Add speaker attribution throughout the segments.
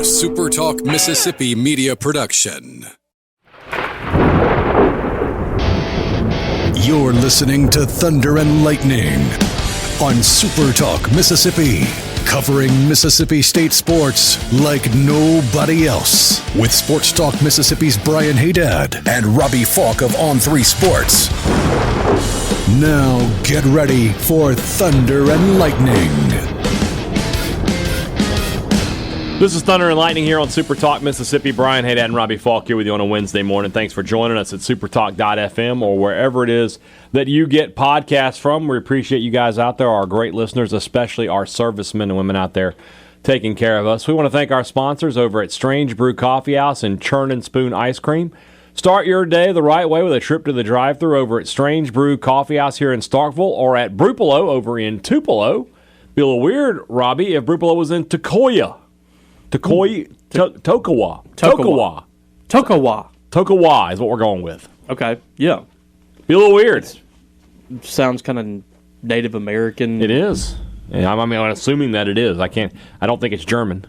Speaker 1: SuperTalk Mississippi Media Production. You're listening to Thunder and Lightning on SuperTalk Mississippi, covering Mississippi State sports like nobody else. With SportsTalk Mississippi's Brian Hadad and Robbie Faulk of On3 Sports. Now get ready for Thunder and Lightning.
Speaker 2: This is Thunder and Lightning here on SuperTalk Mississippi. Brian Hadad and Robbie Faulk here with you on a Wednesday morning. Thanks for joining us at supertalk.fm or wherever it is that you get podcasts from. We appreciate you guys out there, our great listeners, especially our servicemen and women out there taking care of us. We want to thank our sponsors over at Strange Brew Coffee House and Churn and Spoon Ice Cream. Start your day the right way with a trip to the drive-thru over at Strange Brew Coffee House here in Starkville or at Brupolo over in Tupelo. Be a little weird, Robbie, if Brupolo was in Tokawa. Tokawa is what we're going with.
Speaker 3: Okay, yeah.
Speaker 2: Be a little weird.
Speaker 3: Sounds kind of Native American.
Speaker 2: It is. Yeah, I'm assuming that it is. I don't think it's German.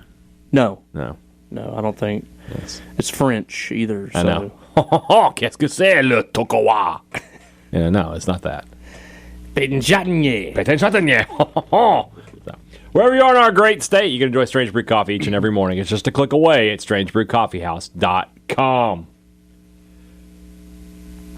Speaker 3: No,
Speaker 2: I
Speaker 3: don't think it's French either. So.
Speaker 2: I know. Qu'est-ce que c'est le Tokawa? Yeah, no, it's not that. Wherever you are in our great state, you can enjoy Strange Brew Coffee each and every morning. It's just a click away at strangebrewcoffeehouse.com.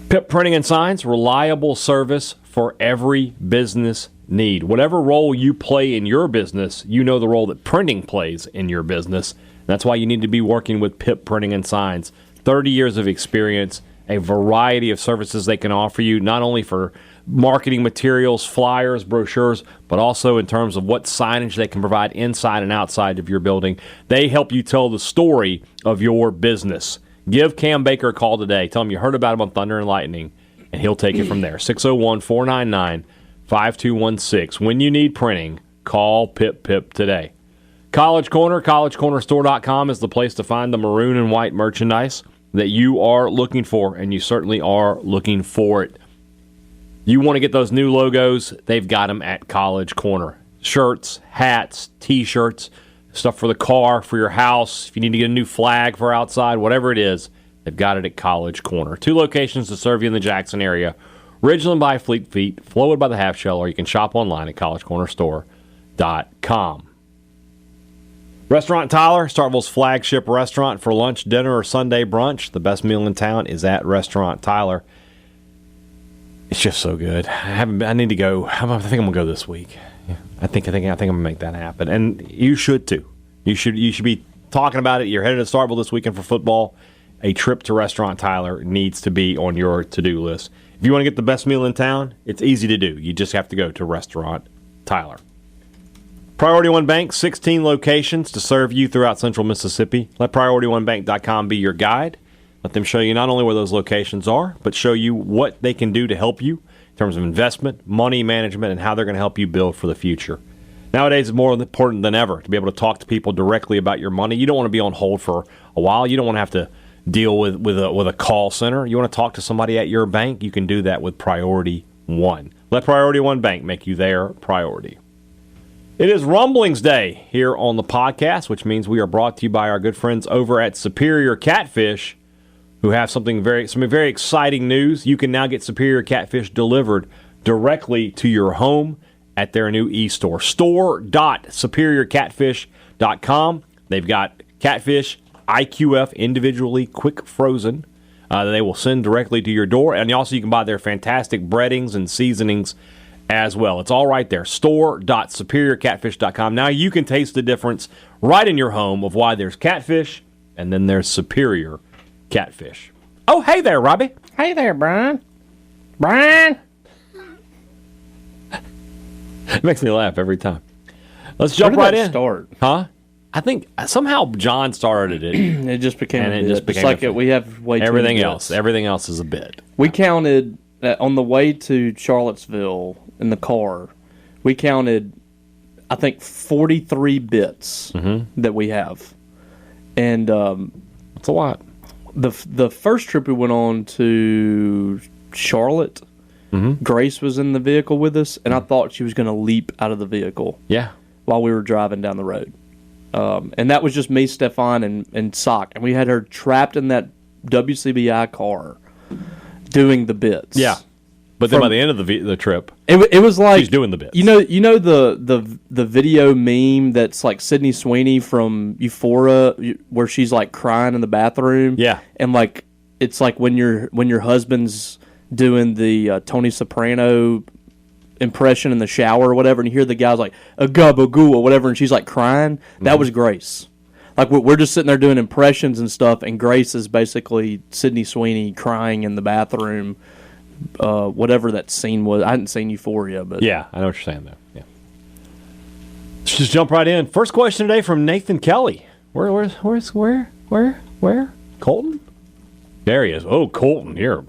Speaker 2: Pip Printing and Signs, reliable service for every business need. Whatever role you play in your business, you know the role that printing plays in your business. That's why you need to be working with Pip Printing and Signs. 30 years of experience, a variety of services they can offer you, not only for marketing materials, flyers, brochures, but also in terms of what signage they can provide inside and outside of your building. They help you tell the story of your business. Give Cam Baker a call today. Tell him you heard about him on Thunder and Lightning, and he'll take it from there. 601-499-5216. When you need printing, call Pip today. College Corner, collegecornerstore.com is the place to find the maroon and white merchandise that you are looking for, and you certainly are looking for it. You want to get those new logos, they've got them at College Corner. Shirts, hats, T-shirts, stuff for the car, for your house. If you need to get a new flag for outside, whatever it is, they've got it at College Corner. 2 locations to serve you in the Jackson area. Ridgeland by Fleet Feet, Flowood by the Half Shell, or you can shop online at collegecornerstore.com. Restaurant Tyler, Starkville's flagship restaurant for lunch, dinner, or Sunday brunch. The best meal in town is at Restaurant Tyler. It's just so good. I need to go. I think I'm gonna go this week. Yeah, I think I'm gonna make that happen, and you should too. You should be talking about it. You're headed to Starkville this weekend for football. A trip to Restaurant Tyler needs to be on your to-do list. If you want to get the best meal in town, it's easy to do. You just have to go to Restaurant Tyler. Priority One Bank, 16 locations to serve you throughout Central Mississippi. Let PriorityOneBank.com be your guide. Let them show you not only where those locations are, but show you what they can do to help you in terms of investment, money management, and how they're going to help you build for the future. Nowadays, it's more important than ever to be able to talk to people directly about your money. You don't want to be on hold for a while. You don't want to have to deal with a call center. You want to talk to somebody at your bank. You can do that with Priority One. Let Priority One Bank make you their priority. It is Rumblings Day here on the podcast, which means we are brought to you by our good friends over at Superior Catfish, who have some very exciting news. You can now get Superior Catfish delivered directly to your home at their new e-store, store.superiorcatfish.com. They've got catfish, IQF, individually quick frozen, that they will send directly to your door. And also you can buy their fantastic breadings and seasonings as well. It's all right there, store.superiorcatfish.com. Now you can taste the difference right in your home of why there's catfish and then there's Superior Catfish. Oh, hey there, Robbie.
Speaker 3: Hey there, Brian. Brian!
Speaker 2: It makes me laugh every time. Let's jump right in.
Speaker 3: Start?
Speaker 2: Huh? I think somehow John started it.
Speaker 3: It just became a bit. Just like we have way too
Speaker 2: everything
Speaker 3: many
Speaker 2: else. Everything else is a bit.
Speaker 3: We counted on the way to Charlottesville in the car. We counted, I think, 43 bits that we have, and
Speaker 2: that's a lot.
Speaker 3: The first trip we went on to Charlotte, Grace was in the vehicle with us, and I thought she was going to leap out of the vehicle.
Speaker 2: Yeah.
Speaker 3: While we were driving down the road. And that was just me, Stefan, and Sock. And we had her trapped in that WCBI car doing the bits.
Speaker 2: Yeah. But then by the end of the trip,
Speaker 3: it was like
Speaker 2: she's doing the bits.
Speaker 3: You know the video meme that's like Sydney Sweeney from Euphoria, where she's like crying in the bathroom.
Speaker 2: Yeah,
Speaker 3: and like it's like when your husband's doing the Tony Soprano impression in the shower or whatever, and you hear the guy's like a gabagoo or whatever, and she's like crying. That was Grace. Like we're just sitting there doing impressions and stuff, and Grace is basically Sydney Sweeney crying in the bathroom. Whatever that scene was. I hadn't seen Euphoria, but
Speaker 2: yeah, I know what you're saying though. Yeah. Let's just jump right in. First question today from Nathan Kelly. Where? Colton? There he is. Oh, Colton, you're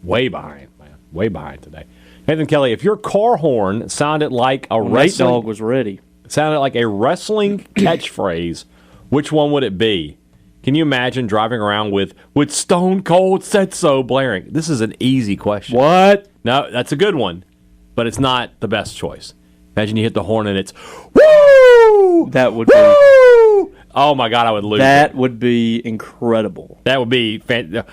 Speaker 2: way behind, man. Way behind today. Nathan Kelly, if your car horn sounded like a wrestling
Speaker 3: Nate Dogg was ready.
Speaker 2: Sounded like a wrestling catchphrase, which one would it be? Can you imagine driving around with Stone Cold Said So blaring? This is an easy question.
Speaker 3: What?
Speaker 2: No, that's a good one, but it's not the best choice. Imagine you hit the horn and it's woo!
Speaker 3: That would
Speaker 2: woo!
Speaker 3: be...
Speaker 2: Oh, my God, I would lose
Speaker 3: That
Speaker 2: it.
Speaker 3: would be incredible.
Speaker 2: That would be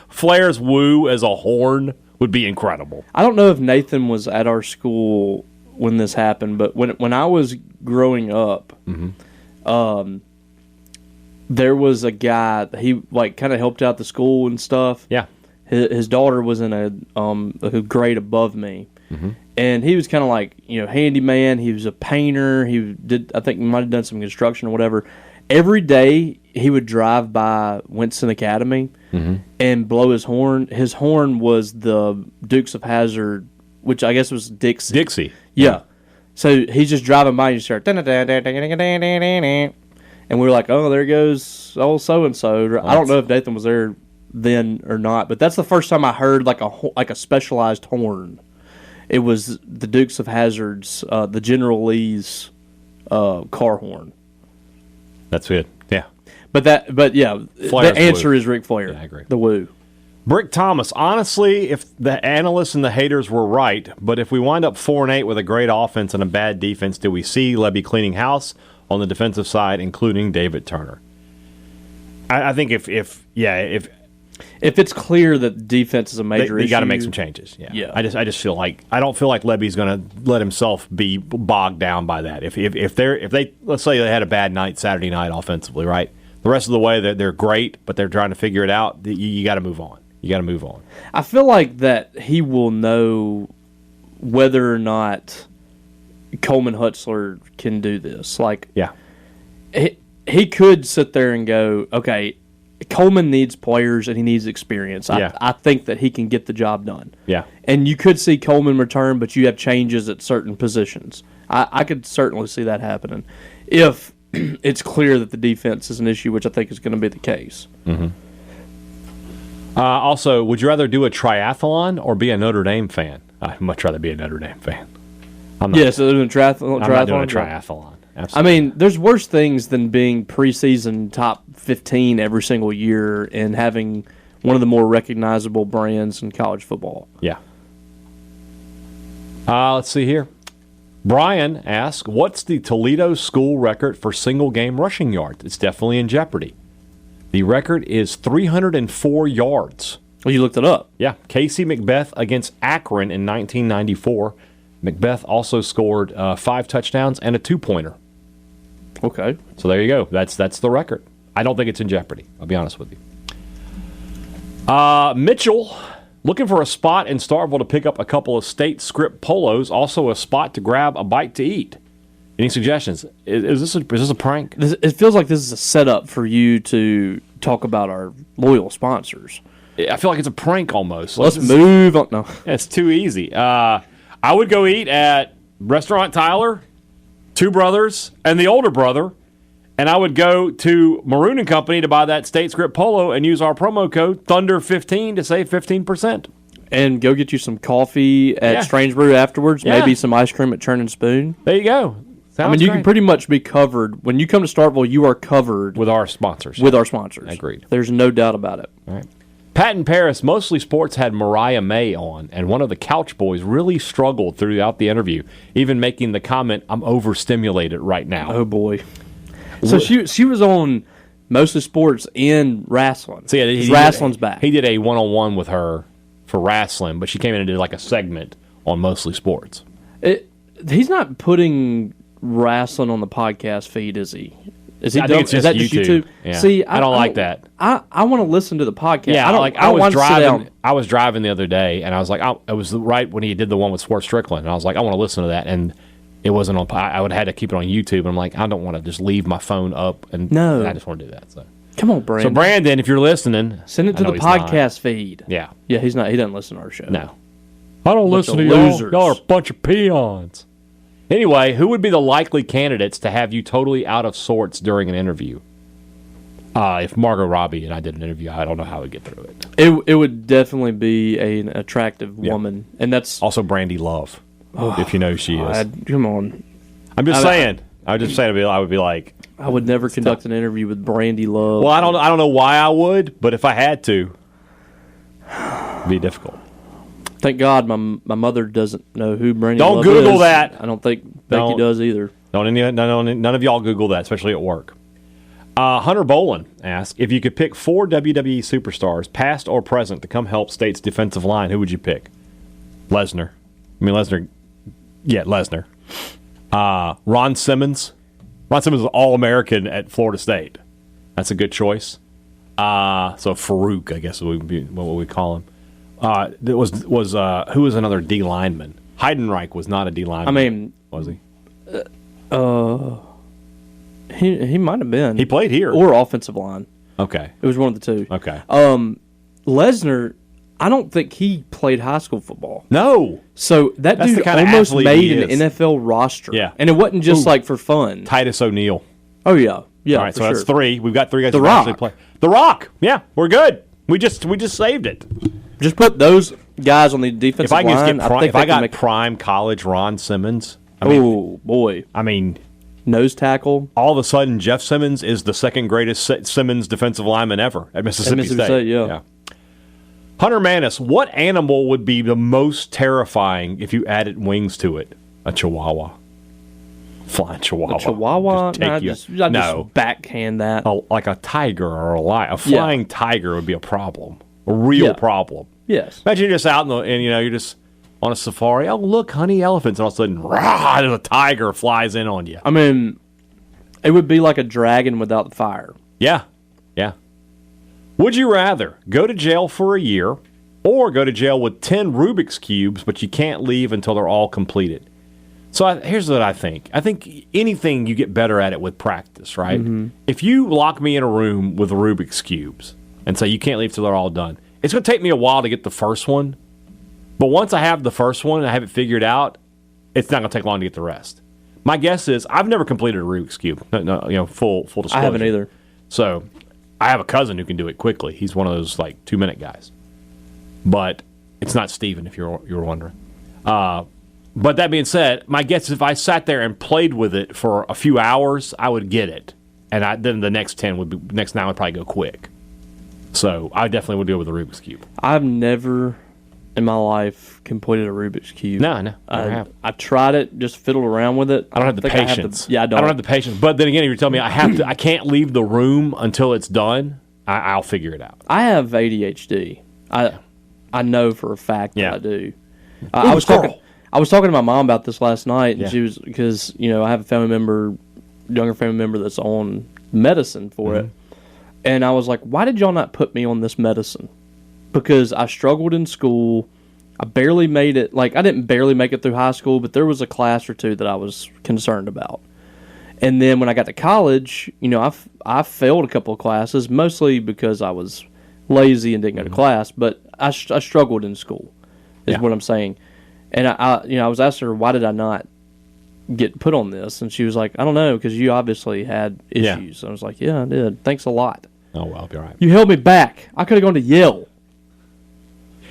Speaker 2: Flair's woo as a horn would be incredible.
Speaker 3: I don't know if Nathan was at our school when this happened, but when I was growing up, there was a guy, he like kind of helped out the school and stuff.
Speaker 2: Yeah.
Speaker 3: His daughter was in a grade above me. And he was kind of like, handyman. He was a painter. I think he might have done some construction or whatever. Every day he would drive by Winston Academy and blow his horn. His horn was the Dukes of Hazzard, which I guess was Dixie.
Speaker 2: Dixie.
Speaker 3: Yeah. So he's just driving by and you start, and we were like, oh, there goes old so-and-so. I don't know if Nathan was there then or not, but that's the first time I heard like a specialized horn. It was the Dukes of Hazzard's, the General Lee's car horn.
Speaker 2: That's it. Yeah.
Speaker 3: But yeah,
Speaker 2: Flair's
Speaker 3: the answer
Speaker 2: woo.
Speaker 3: is Ric Flair.
Speaker 2: Yeah, I agree.
Speaker 3: The woo.
Speaker 2: Brick Thomas, honestly, if the analysts and the haters were right, but if we wind up 4-8 with a great offense and a bad defense, do we see Lebby cleaning house on the defensive side, including David Turner? I think if
Speaker 3: it's clear that defense is a major issue,
Speaker 2: you got to make some changes. Yeah. I just feel like I don't feel like Lebby's going to let himself be bogged down by that. If they let's say they had a bad night Saturday night offensively, right? The rest of the way they're great, but they're trying to figure it out. You got to move on. You got to move on.
Speaker 3: I feel like that he will know whether or not Coleman Hutzler can do this. Like,
Speaker 2: yeah,
Speaker 3: he could sit there and go, okay, Coleman needs players and he needs experience. I think that he can get the job done.
Speaker 2: Yeah.
Speaker 3: And you could see Coleman return, but you have changes at certain positions. I could certainly see that happening if it's clear that the defense is an issue, which I think is going to be the case.
Speaker 2: Also, would you rather do a triathlon or be a Notre Dame fan? I'd much rather be a Notre Dame fan.
Speaker 3: Yes, so doing triathlon.
Speaker 2: I'm not doing a triathlon. Absolutely.
Speaker 3: I mean, there's worse things than being preseason top 15 every single year and having one of the more recognizable brands in college football.
Speaker 2: Yeah. Let's see here. Brian asks, what's the Toledo school record for single-game rushing yards? It's definitely in jeopardy. The record is 304 yards.
Speaker 3: Well, you looked it up.
Speaker 2: Yeah. Casey McBeth against Akron in 1994. McBeth also scored 5 touchdowns and a 2-pointer.
Speaker 3: Okay.
Speaker 2: So there you go. That's the record. I don't think it's in jeopardy. I'll be honest with you. Mitchell, looking for a spot in Starkville to pick up a couple of state script polos, also a spot to grab a bite to eat. Any suggestions? Is this a prank?
Speaker 3: It feels like this is a setup for you to talk about our loyal sponsors.
Speaker 2: I feel like it's a prank almost.
Speaker 3: Let's move on. No.
Speaker 2: It's too easy. I would go eat at Restaurant Tyler, Two Brothers, and the older brother, and I would go to Maroon & Company to buy that state script polo and use our promo code Thunder15 to save 15%.
Speaker 3: And go get you some coffee at Strange Brew afterwards, maybe some ice cream at Churn and Spoon.
Speaker 2: There you go. Sounds
Speaker 3: you
Speaker 2: great.
Speaker 3: can pretty much be covered. When you come to Starkville, you are covered
Speaker 2: with our sponsors.
Speaker 3: With our sponsors.
Speaker 2: Agreed.
Speaker 3: There's no doubt about it.
Speaker 2: All right. Pat in Paris, Mostly Sports had Mariah May on, and one of the Couch Boys really struggled throughout the interview, even making the comment, I'm overstimulated right now.
Speaker 3: Oh, boy. So she was on Mostly Sports and wrestling.
Speaker 2: So yeah,
Speaker 3: wrestling's back.
Speaker 2: He did a one-on-one with her for wrestling, but she came in and did like a segment on Mostly Sports.
Speaker 3: He's not putting wrestling on the podcast feed, is he? Is he?
Speaker 2: I think it's just YouTube. Yeah.
Speaker 3: See,
Speaker 2: I don't like that.
Speaker 3: I want to listen to the podcast.
Speaker 2: Yeah,
Speaker 3: I
Speaker 2: was driving the other day, and I was like, it was right when he did the one with Sports Strickland, and I was like, I want to listen to that, and it wasn't on. I would have had to keep it on YouTube, and I'm like, I don't want to just leave my phone up, and I just want to do that. So
Speaker 3: come on, Brandon.
Speaker 2: So Brandon, if you're listening,
Speaker 3: send it to the podcast feed.
Speaker 2: Yeah,
Speaker 3: he's not. He doesn't listen to our show.
Speaker 2: No, I don't listen to y'all. Y'all are a bunch of peons. Anyway, who would be the likely candidates to have you totally out of sorts during an interview? If Margot Robbie and I did an interview, I don't know how we'd get through it.
Speaker 3: It would definitely be an attractive woman, and that's
Speaker 2: also Brandy Love, if you know who she is.
Speaker 3: Come on,
Speaker 2: I'm just saying. I would be like,
Speaker 3: I would never conduct an interview with Brandy Love.
Speaker 2: Well, I don't know why I would, but if I had to, it'd be difficult.
Speaker 3: Thank God my mother doesn't know who Brandy Love is.
Speaker 2: Don't Google that.
Speaker 3: I don't think Becky does either.
Speaker 2: None of y'all Google that, especially at work. Hunter Bolin asks, if you could pick 4 WWE superstars, past or present, to come help State's defensive line, who would you pick? Lesnar. Yeah, Lesnar. Ron Simmons. Ron Simmons was All-American at Florida State. That's a good choice. So Farouk, I guess would be what we call him. Who was another D lineman? Heidenreich was not a D lineman. Was he?
Speaker 3: He might have been.
Speaker 2: He played here
Speaker 3: or offensive line.
Speaker 2: Okay,
Speaker 3: it was one of the two.
Speaker 2: Okay.
Speaker 3: Lesnar, I don't think he played high school football.
Speaker 2: No.
Speaker 3: So that's dude almost made an NFL roster.
Speaker 2: Yeah,
Speaker 3: and it wasn't just like for fun.
Speaker 2: Titus O'Neil.
Speaker 3: Oh yeah. All
Speaker 2: right, so that's 3. We've got 3 guys
Speaker 3: who actually
Speaker 2: play. The Rock. Yeah, we're good. We just saved it.
Speaker 3: Just put those guys on the defensive line.
Speaker 2: If I got prime college Ron Simmons.
Speaker 3: Oh boy. Nose tackle.
Speaker 2: All of a sudden, Jeff Simmons is the second greatest Simmons defensive lineman ever at Mississippi State.
Speaker 3: Yeah.
Speaker 2: Hunter Manis, what animal would be the most terrifying if you added wings to it? A chihuahua. Flying chihuahua.
Speaker 3: A chihuahua? Just backhand that.
Speaker 2: Like a tiger or a lion. A flying tiger would be a problem. A real problem.
Speaker 3: Yes.
Speaker 2: Imagine you're just out and you're just on a safari. Oh, look, honey elephants. And all of a sudden, rah, a tiger flies in on you.
Speaker 3: It would be like a dragon without the fire.
Speaker 2: Yeah. Yeah. Would you rather go to jail for a year or go to jail with 10 Rubik's Cubes, but you can't leave until they're all completed? So here's what I think. I think anything you get better at it with practice, right? Mm-hmm. If you lock me in a room with Rubik's Cubes and say you can't leave till they're all done, it's going to take me a while to get the first one. But once I have the first one and I have it figured out, it's not going to take long to get the rest. My guess is I've never completed a Rubik's Cube. No, full disclosure.
Speaker 3: I haven't either.
Speaker 2: So I have a cousin who can do it quickly. He's one of those 2-minute guys. But it's not Steven, if you're wondering. But that being said, my guess is if I sat there and played with it for a few hours, I would get it. And then the next 9 would probably go quick. So I definitely would go with the Rubik's Cube.
Speaker 3: I've never in my life completed a Rubik's Cube.
Speaker 2: No,
Speaker 3: I tried it, just fiddled around with it.
Speaker 2: I don't have the patience.
Speaker 3: I don't
Speaker 2: have the patience. But then again, if you're telling me I can't leave the room until it's done, I'll figure it out.
Speaker 3: I have ADHD. I know for a fact that I do. I was talking to my mom about this last night, and she was because I have a younger family member that's on medicine for it, and I was like, why did y'all not put me on this medicine? Because I struggled in school. I barely made it. I didn't barely make it through high school, but there was a class or two that I was concerned about. And then when I got to college, I failed a couple of classes, mostly because I was lazy and didn't go to class. But I struggled in school, is what I'm saying. And I was asking her, why did I not get put on this? And she was like, I don't know, because you obviously had issues. I was like, yeah, I did. Thanks a lot.
Speaker 2: Oh, well, I'll be all right.
Speaker 3: You held me back. I could have gone to Yale.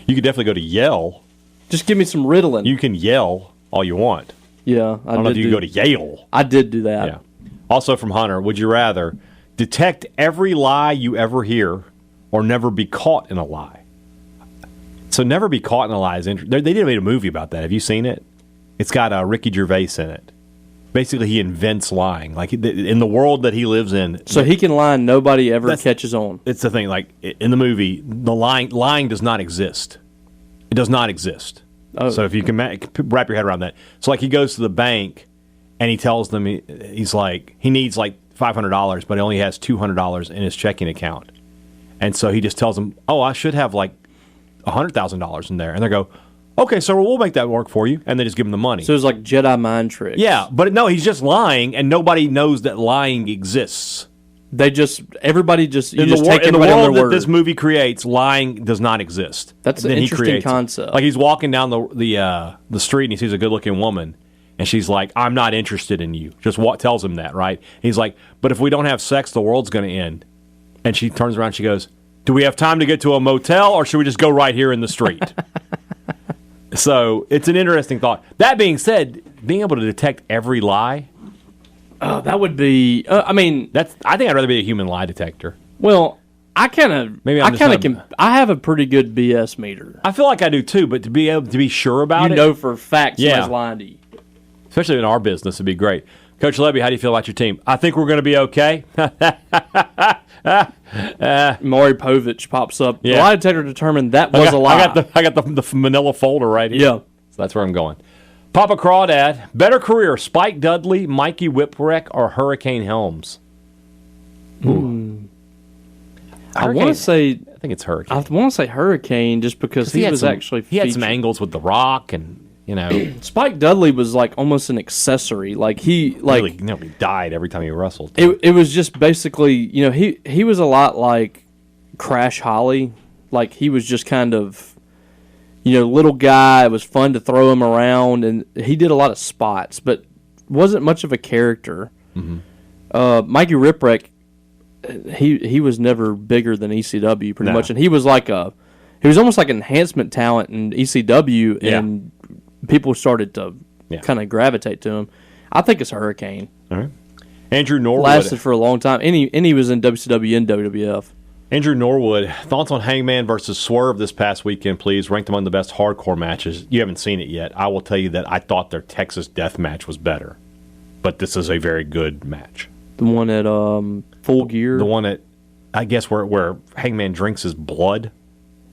Speaker 2: You could definitely go to Yale.
Speaker 3: Just give me some Ritalin.
Speaker 2: You can yell all you want.
Speaker 3: Yeah,
Speaker 2: I don't know if you can go to Yale.
Speaker 3: I did do that.
Speaker 2: Yeah. Also from Hunter, would you rather detect every lie you ever hear or never be caught in a lie? So never be caught in a lie is interesting. They did make a movie about that. Have you seen it? It's got Ricky Gervais in it. basically he invents lying. Like in the world that he lives in.
Speaker 3: So he can lie and nobody ever catches on.
Speaker 2: It's the thing. Like in the movie, the lying does not exist. It does not exist.
Speaker 3: Oh.
Speaker 2: So if you can wrap your head around that. So like he goes to the bank and he tells them he's like he needs like $500, but he only has $200 in his checking account. And so he just tells them, "Oh, I should have like $100,000 in there." And they go, "Okay, so we'll make that work for you." And they just give him the money.
Speaker 3: So it's like Jedi mind tricks.
Speaker 2: Yeah, but no, he's just lying, and nobody knows that lying exists.
Speaker 3: Everybody just
Speaker 2: In the world that this movie creates, lying does not exist.
Speaker 3: That's an interesting concept.
Speaker 2: Like he's walking down the street and he sees a good-looking woman, and she's like, "I'm not interested in you." Just tells him that, right? He's like, "But if we don't have sex, the world's going to end." And she turns around and she goes, "Do we have time to get to a motel, or should we just go right here in the street?" So it's an interesting thought. That being said, being able to detect every lie,
Speaker 3: that would be. I think
Speaker 2: I'd rather be a human lie detector.
Speaker 3: Well, I have a pretty good BS meter.
Speaker 2: I feel like I do too, but to be able to be sure about it,
Speaker 3: you know for a fact somebody's lying to you.
Speaker 2: Especially in our business, it'd be great. Coach Levy, how do you feel about your team? I think we're going to be okay.
Speaker 3: Maury Povich pops up. Yeah. The lie detector determined that was a lie.
Speaker 2: I got the manila folder right here.
Speaker 3: Yeah.
Speaker 2: So that's where I'm going. Papa Crawdad, better career, Spike Dudley, Mikey Whipwreck, or Hurricane Helms?
Speaker 3: I want to say...
Speaker 2: I think it's Hurricane.
Speaker 3: I want to say Hurricane just because he was actually featured.
Speaker 2: He had some angles with The Rock and...
Speaker 3: Spike Dudley was like almost an accessory. Like he
Speaker 2: died every time he wrestled.
Speaker 3: It was just basically, he was a lot like Crash Holly. Like he was just kind of, little guy. It was fun to throw him around, and he did a lot of spots, but wasn't much of a character. Mm-hmm. Mikey Whipwreck, he was never bigger than ECW pretty much, and he was almost like an enhancement talent in ECW, and people started to kind of gravitate to him. I think it's Hurricane.
Speaker 2: All right. Andrew Norwood.
Speaker 3: Lasted for a long time. And he was in WCW and WWF.
Speaker 2: Andrew Norwood, thoughts on Hangman versus Swerve this past weekend, please. Ranked among the best hardcore matches. You haven't seen it yet. I will tell you that I thought their Texas Death Match was better. But this is a very good match.
Speaker 3: The one at Full Gear?
Speaker 2: The one at, I guess, where Hangman drinks his blood.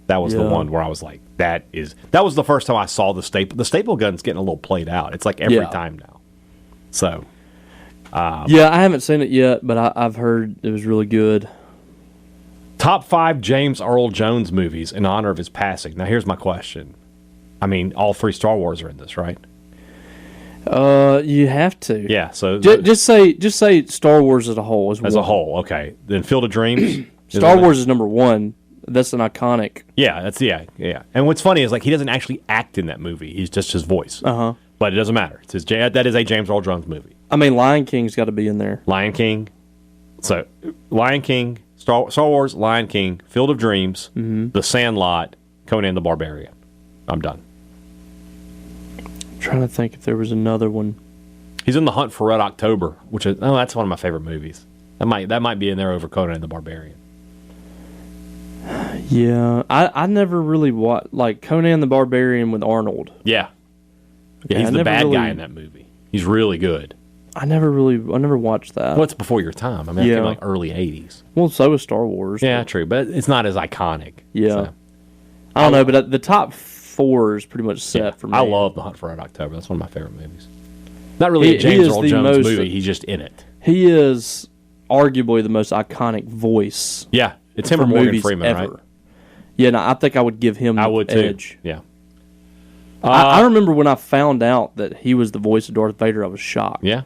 Speaker 2: That was the one where I was like, that was the first time I saw the staple. The staple gun's getting a little played out. It's like every time now. So,
Speaker 3: I haven't seen it yet, but I've heard it was really good.
Speaker 2: Top 5 James Earl Jones movies in honor of his passing. Now, here's my question. I mean, all 3 Star Wars are in this, right?
Speaker 3: You have to.
Speaker 2: Yeah. So
Speaker 3: just say Star Wars as a whole
Speaker 2: as a whole. Okay. Then Field of Dreams.
Speaker 3: Star Wars is number 1. That's an iconic.
Speaker 2: Yeah, yeah. And what's funny is like he doesn't actually act in that movie. He's just his voice. But it doesn't matter. It's that is a James Earl Jones movie.
Speaker 3: I mean, Lion King's got to be in there.
Speaker 2: Lion King. So, Lion King, Star Wars, Lion King, Field of Dreams, The Sandlot, Conan the Barbarian. I'm done.
Speaker 3: I'm trying to think if there was another one.
Speaker 2: He's in The Hunt for Red October, which is that's one of my favorite movies. That might be in there over Conan the Barbarian.
Speaker 3: Yeah, I never really watched like Conan the Barbarian with Arnold.
Speaker 2: Yeah, he's the bad guy in that movie. He's really good.
Speaker 3: I never watched that.
Speaker 2: Well, it's before your time. I mean, I think like early 80s.
Speaker 3: Well, so was Star Wars.
Speaker 2: Yeah, true, but it's not as iconic.
Speaker 3: Yeah,
Speaker 2: so.
Speaker 3: I don't know, but the top 4 is pretty much set for me.
Speaker 2: I love The Hunt for Red October. That's one of my favorite movies. Not really a James Earl Jones movie. He's just in it.
Speaker 3: He is arguably the most iconic voice.
Speaker 2: Yeah, it's him or Morgan Freeman, ever. Right?
Speaker 3: Yeah, no, I think I would give him the edge.
Speaker 2: Too. Yeah.
Speaker 3: I remember when I found out that he was the voice of Darth Vader, I was shocked.
Speaker 2: Yeah.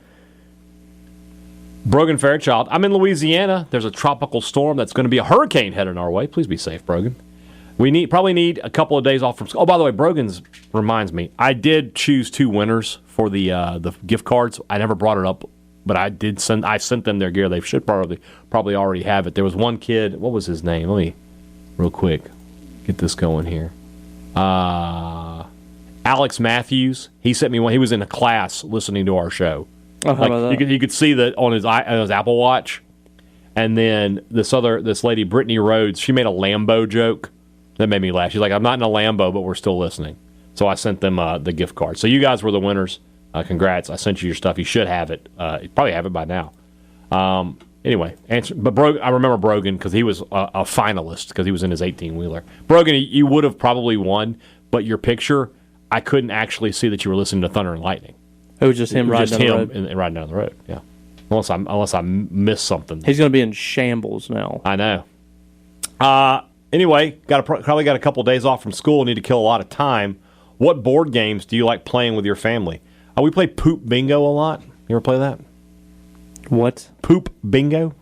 Speaker 2: Brogan Fairchild, I'm in Louisiana. There's a tropical storm that's going to be a hurricane heading our way. Please be safe, Brogan. We probably need a couple of days off from school. Oh, by the way, Brogan's reminds me, I did choose 2 winners for the gift cards. I never brought it up, but I sent them their gear. They should probably already have it. There was one kid, what was his name? Let me, real quick, get this going here. Alex Matthews. He sent me one. He was in a class listening to our show. You could see that on his Apple Watch. And then this lady, Brittany Rhodes, she made a Lambo joke that made me laugh. She's like, I'm not in a Lambo, but we're still listening. So I sent them the gift card. So you guys were the winners. Congrats. I sent you your stuff. You should have it. You probably have it by now. Anyway, but I remember Brogan because he was a finalist because he was in his 18-wheeler. Brogan, you would have probably won, but your picture, I couldn't actually see that you were listening to Thunder and Lightning.
Speaker 3: It was just him riding down the road.
Speaker 2: And riding down the road, yeah. Unless I missed something.
Speaker 3: He's going to be in shambles now.
Speaker 2: I know. Anyway, probably got a couple days off from school. Need to kill a lot of time. What board games do you like playing with your family? We play Poop Bingo a lot. You ever play that?
Speaker 3: What?
Speaker 2: Poop Bingo?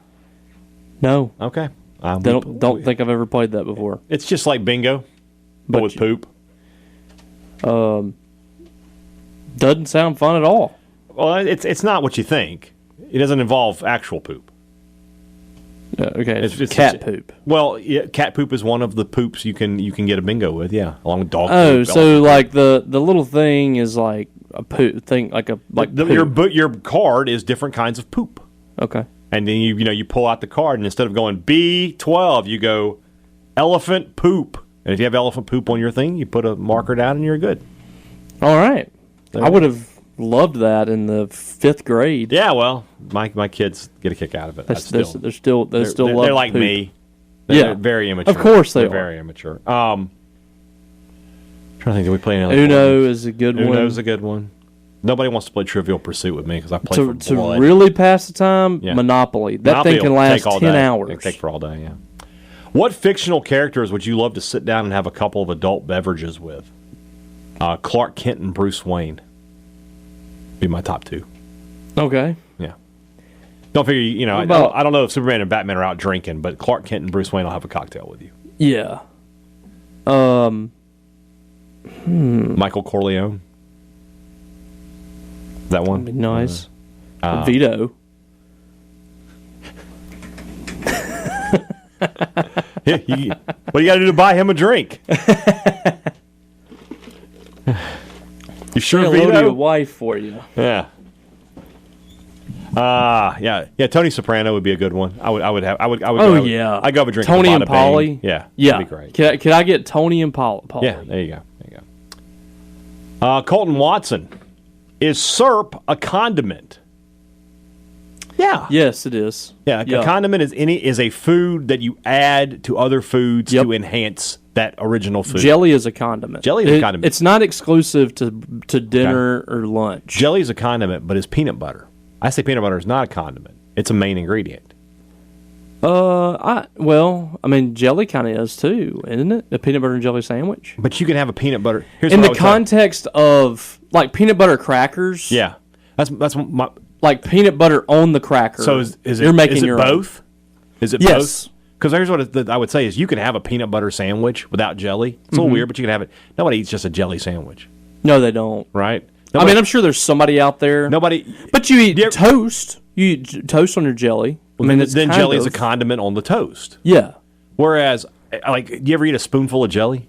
Speaker 3: No.
Speaker 2: Okay.
Speaker 3: Don't think I've ever played that before.
Speaker 2: It's just like bingo, but with poop.
Speaker 3: Doesn't sound fun at all.
Speaker 2: Well, it's not what you think. It doesn't involve actual poop.
Speaker 3: Okay, it's cat poop.
Speaker 2: Well, yeah, cat poop is one of the poops you can get a bingo with. Yeah, along with dog.
Speaker 3: Oh,
Speaker 2: poop,
Speaker 3: so like the little thing is like a poop thing, like poop.
Speaker 2: Your card is different kinds of poop.
Speaker 3: Okay,
Speaker 2: and then you pull out the card, and instead of going B12, you go elephant poop. And if you have elephant poop on your thing, you put a marker down, and you're good.
Speaker 3: All right, I would have loved that in the 5th grade.
Speaker 2: Yeah, well, my kids get a kick out of it.
Speaker 3: They're still
Speaker 2: they're like
Speaker 3: poop.
Speaker 2: me. They're very immature.
Speaker 3: Of course they're
Speaker 2: very immature. Trying to think, did we play any other
Speaker 3: Uno is a good one.
Speaker 2: Uno's a good one. Nobody wants to play Trivial Pursuit with me because I play for blood.
Speaker 3: To really pass the time, yeah. Monopoly. That thing can last 10 hours.
Speaker 2: It can take for all day, yeah. What fictional characters would you love to sit down and have a couple of adult beverages with? Clark Kent and Bruce Wayne. Be my top 2.
Speaker 3: Okay.
Speaker 2: Yeah. Don't figure, I don't know if Superman and Batman are out drinking, but Clark Kent and Bruce Wayne will have a cocktail with you.
Speaker 3: Yeah.
Speaker 2: Michael Corleone. That one?
Speaker 3: That'd be nice. Vito.
Speaker 2: What do you got to do to buy him a drink? You sure,
Speaker 3: Vito?
Speaker 2: Vito?
Speaker 3: Your wife for you.
Speaker 2: Yeah. Yeah. Tony Soprano would be a good one. I would.
Speaker 3: Oh yeah.
Speaker 2: I'd go have a drink.
Speaker 3: Tony and Paulie.
Speaker 2: Yeah.
Speaker 3: Yeah.
Speaker 2: That'd be great.
Speaker 3: Can I get Tony and Paulie?
Speaker 2: Yeah. There you go. Colton Watson, is syrup a condiment? Yeah.
Speaker 3: Yes, it is.
Speaker 2: Yeah. A condiment is a food that you add to other foods to enhance that original food.
Speaker 3: Jelly is a condiment.
Speaker 2: Jelly is a condiment.
Speaker 3: It's not exclusive to dinner or lunch.
Speaker 2: Jelly is a condiment, but it's peanut butter. I say peanut butter is not a condiment. It's a main ingredient.
Speaker 3: Jelly kind of is too, isn't it? A peanut butter and jelly sandwich.
Speaker 2: But you can have a peanut butter.
Speaker 3: In the context of like peanut butter crackers.
Speaker 2: Yeah, that's my
Speaker 3: like peanut butter on the cracker.
Speaker 2: So is it?
Speaker 3: You're making
Speaker 2: is it
Speaker 3: your
Speaker 2: both?
Speaker 3: Own.
Speaker 2: Is it both? Because here's what I would say is you can have a peanut butter sandwich without jelly. It's a little weird, but you can have it. Nobody eats just a jelly sandwich.
Speaker 3: No, they don't.
Speaker 2: Right?
Speaker 3: I'm sure there's somebody out there. But you eat toast. You eat toast on your jelly.
Speaker 2: Well, then jelly is a condiment on the toast.
Speaker 3: Yeah.
Speaker 2: Whereas, do you ever eat a spoonful of jelly?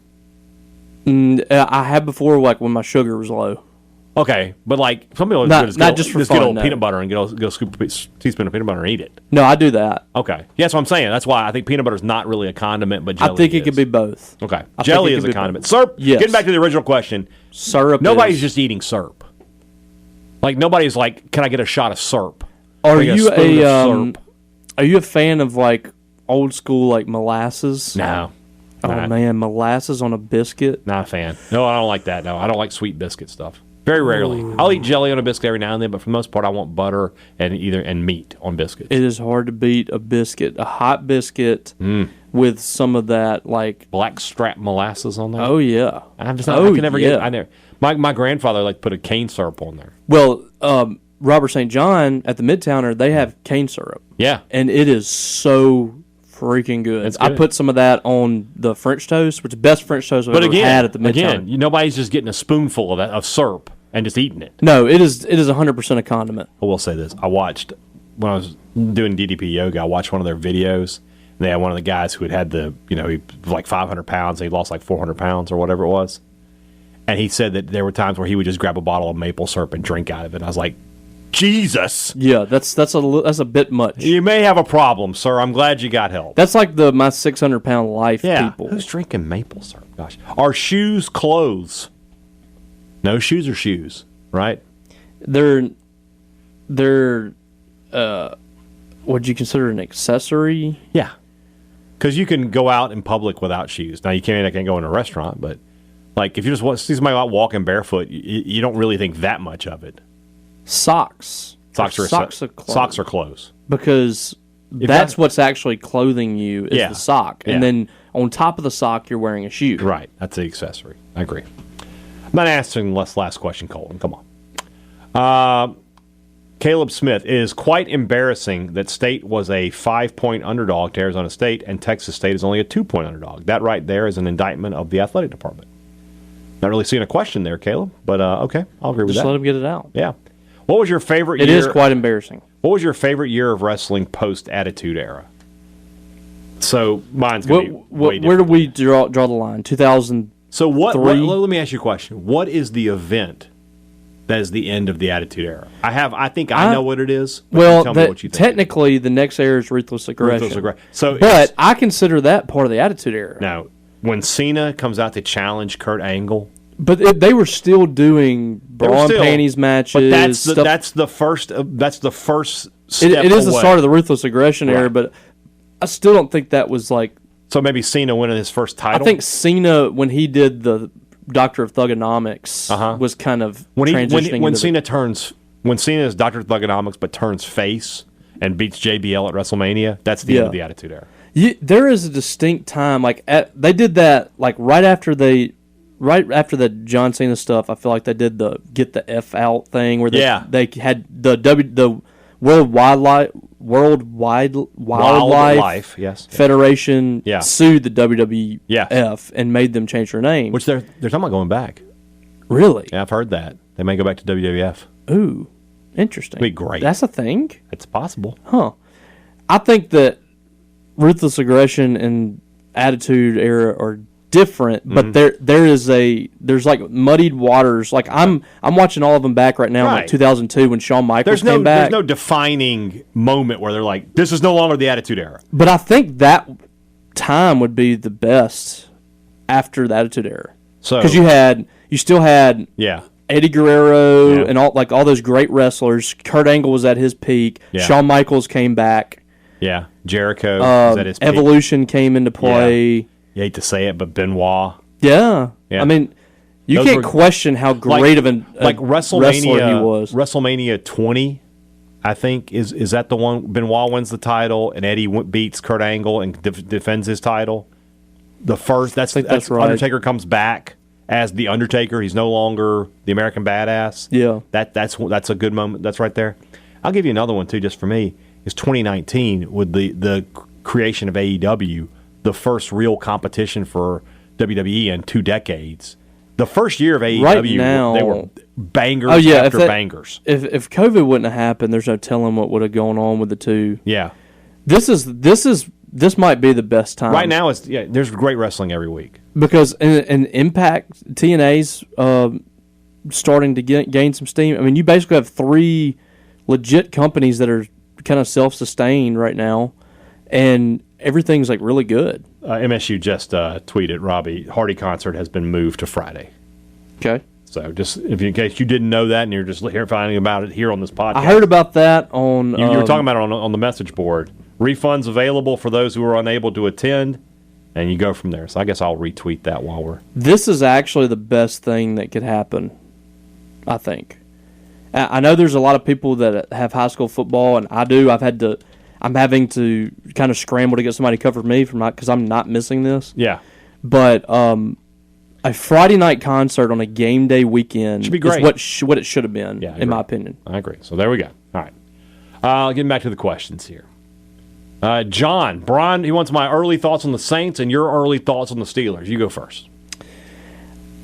Speaker 3: I have before, like when my sugar was low.
Speaker 2: Okay, but like some people
Speaker 3: not just for fun,
Speaker 2: get a little peanut butter and go scoop a teaspoon of peanut butter and eat it.
Speaker 3: No, I do that.
Speaker 2: Okay, yeah, that's what I'm saying. That's why I think peanut butter is not really a condiment, but jelly
Speaker 3: I think
Speaker 2: is.
Speaker 3: it could be both.
Speaker 2: Okay, jelly is a condiment. Syrup.
Speaker 3: Yes.
Speaker 2: Getting back to the original question,
Speaker 3: syrup.
Speaker 2: Nobody's just eating syrup. Like nobody's like, can I get a shot of syrup?
Speaker 3: Are you Are you a fan of like old school like molasses?
Speaker 2: No.
Speaker 3: Oh man, molasses on a biscuit.
Speaker 2: Not a fan. No, I don't like that. No, I don't like sweet biscuit stuff. Very rarely. I'll eat jelly on a biscuit every now and then, but for the most part, I want butter and meat on biscuits.
Speaker 3: It is hard to beat a biscuit, a hot biscuit with some of that like
Speaker 2: blackstrap molasses on there.
Speaker 3: Oh yeah,
Speaker 2: I'm just not. I can never get. I never. My grandfather put a cane syrup on there.
Speaker 3: Well, Robert St. John at the Midtowner, they have cane syrup.
Speaker 2: Yeah,
Speaker 3: and it is so freaking good. I put some of that on the French toast, which is the best French toast I've ever had at the Midtown.
Speaker 2: Again, nobody's just getting a spoonful of that of syrup and just eating it.
Speaker 3: No, it is 100% a condiment.
Speaker 2: I will say this. I watched, when I was doing DDP yoga, I watched one of their videos. They had one of the guys who had he was like 500 pounds, and he lost like 400 pounds or whatever it was. And he said that there were times where he would just grab a bottle of maple syrup and drink out of it. And I was like, Jesus.
Speaker 3: Yeah, that's a bit much.
Speaker 2: You may have a problem, sir. I'm glad you got help.
Speaker 3: That's like my 600-pound life people.
Speaker 2: Who's drinking maple syrup? Gosh. Are shoes clothes? No, shoes are shoes, right?
Speaker 3: they're would you consider an accessory?
Speaker 2: Yeah. Because you can go out in public without shoes. Now, I can't go in a restaurant, but like if you just see somebody out walking barefoot, you don't really think that much of it.
Speaker 3: Socks.
Speaker 2: Socks are clothes.
Speaker 3: Because that's what's actually clothing you is the sock. And then on top of the sock, you're wearing a shoe.
Speaker 2: Right. That's the accessory. I agree. I'm not answering this last question, Colton. Come on. Caleb Smith, it is quite embarrassing that State was a 5-point underdog to Arizona State and Texas State is only a 2-point underdog. That right there is an indictment of the athletic department. Not really seeing a question there, Caleb, but okay, I'll agree with that.
Speaker 3: Just let him get it out.
Speaker 2: Yeah. What was your favorite year?
Speaker 3: It is quite embarrassing.
Speaker 2: What was your favorite year of wrestling post-Attitude Era? So mine's going to be way different.
Speaker 3: Where do we draw the line? 2003?
Speaker 2: So let me ask you a question. What is the event that is the end of the Attitude Era? I think I know what it is.
Speaker 3: Well,
Speaker 2: tell me what you think.
Speaker 3: Technically, the next era is Ruthless Aggression.
Speaker 2: But
Speaker 3: I consider that part of the Attitude Era.
Speaker 2: Now, when Cena comes out to challenge Kurt Angle,
Speaker 3: but they were still doing bra and panties matches.
Speaker 2: But that's the first. That's the first step.
Speaker 3: It is the start of the Ruthless Aggression era, but I still don't think that was like.
Speaker 2: So maybe Cena winning his first title.
Speaker 3: I think Cena, when he did the Doctor of Thugonomics, was kind of transitioning.
Speaker 2: When Cena is Doctor of Thugonomics but turns face and beats JBL at WrestleMania, that's the end of the Attitude Era.
Speaker 3: There is a distinct time, they did that right after the John Cena stuff. I feel like they did the get the F out thing where they had the World Wildlife Federation sued the WWF and made them change their name.
Speaker 2: Which they're talking about going back.
Speaker 3: Really?
Speaker 2: Yeah, I've heard that. They may go back to WWF.
Speaker 3: Ooh, interesting.
Speaker 2: It'd be great.
Speaker 3: That's a thing?
Speaker 2: It's possible.
Speaker 3: Huh. I think that Ruthless Aggression and Attitude Era are different, but there's like muddied waters. Like I'm watching all of them back right now, like 2002 when Shawn Michaels came back.
Speaker 2: There's no defining moment where they're like, this is no longer the Attitude Era.
Speaker 3: But I think that time would be the best after the Attitude Era. So because you still had Eddie Guerrero and all those great wrestlers. Kurt Angle was at his peak. Shawn Michaels came back.
Speaker 2: Yeah, Jericho was at his peak.
Speaker 3: Evolution came into play.
Speaker 2: You hate to say it, but Benoit.
Speaker 3: Yeah. I mean, you can't question how great of an wrestler he was.
Speaker 2: WrestleMania 20, I think, is that the one? Benoit wins the title, and Eddie beats Kurt Angle and defends his title. The first, that's right. Undertaker comes back as the Undertaker. He's no longer the American Badass.
Speaker 3: Yeah.
Speaker 2: That's a good moment. That's right there. I'll give you another one, too, just for me. Is 2019 with the creation of AEW. The first real competition for WWE in 2 decades. The first year of AEW,
Speaker 3: right now,
Speaker 2: they were bangers after bangers.
Speaker 3: If COVID wouldn't have happened, there's no telling what would have gone on with the two.
Speaker 2: Yeah,
Speaker 3: this might be the best time
Speaker 2: right now. There's great wrestling every week
Speaker 3: because in Impact TNA's starting to gain some steam. I mean, you basically have 3 legit companies that are kind of self-sustained right now, and everything's really good.
Speaker 2: MSU just tweeted, Robbie, Hardy concert has been moved to Friday.
Speaker 3: Okay.
Speaker 2: So just in case you didn't know that and you're just finding about it here on this podcast.
Speaker 3: I heard about that on...
Speaker 2: You were talking about it on the message board. Refunds available for those who are unable to attend, and you go from there. So I guess I'll retweet that while we're...
Speaker 3: This is actually the best thing that could happen, I think. I know there's a lot of people that have high school football, and I do. I'm having to kind of scramble to get somebody to cover me because I'm not missing this.
Speaker 2: Yeah.
Speaker 3: But a Friday night concert on a game day weekend
Speaker 2: should be great.
Speaker 3: Is what it should have been, in my opinion.
Speaker 2: I agree. So there we go. All right. Getting back to the questions here. John, Brian, he wants my early thoughts on the Saints and your early thoughts on the Steelers. You go first.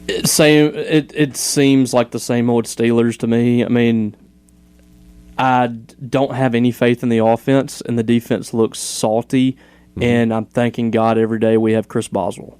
Speaker 3: It seems like the same old Steelers to me. I mean, I don't have any faith in the offense, and the defense looks salty, and I'm thanking God every day we have Chris Boswell.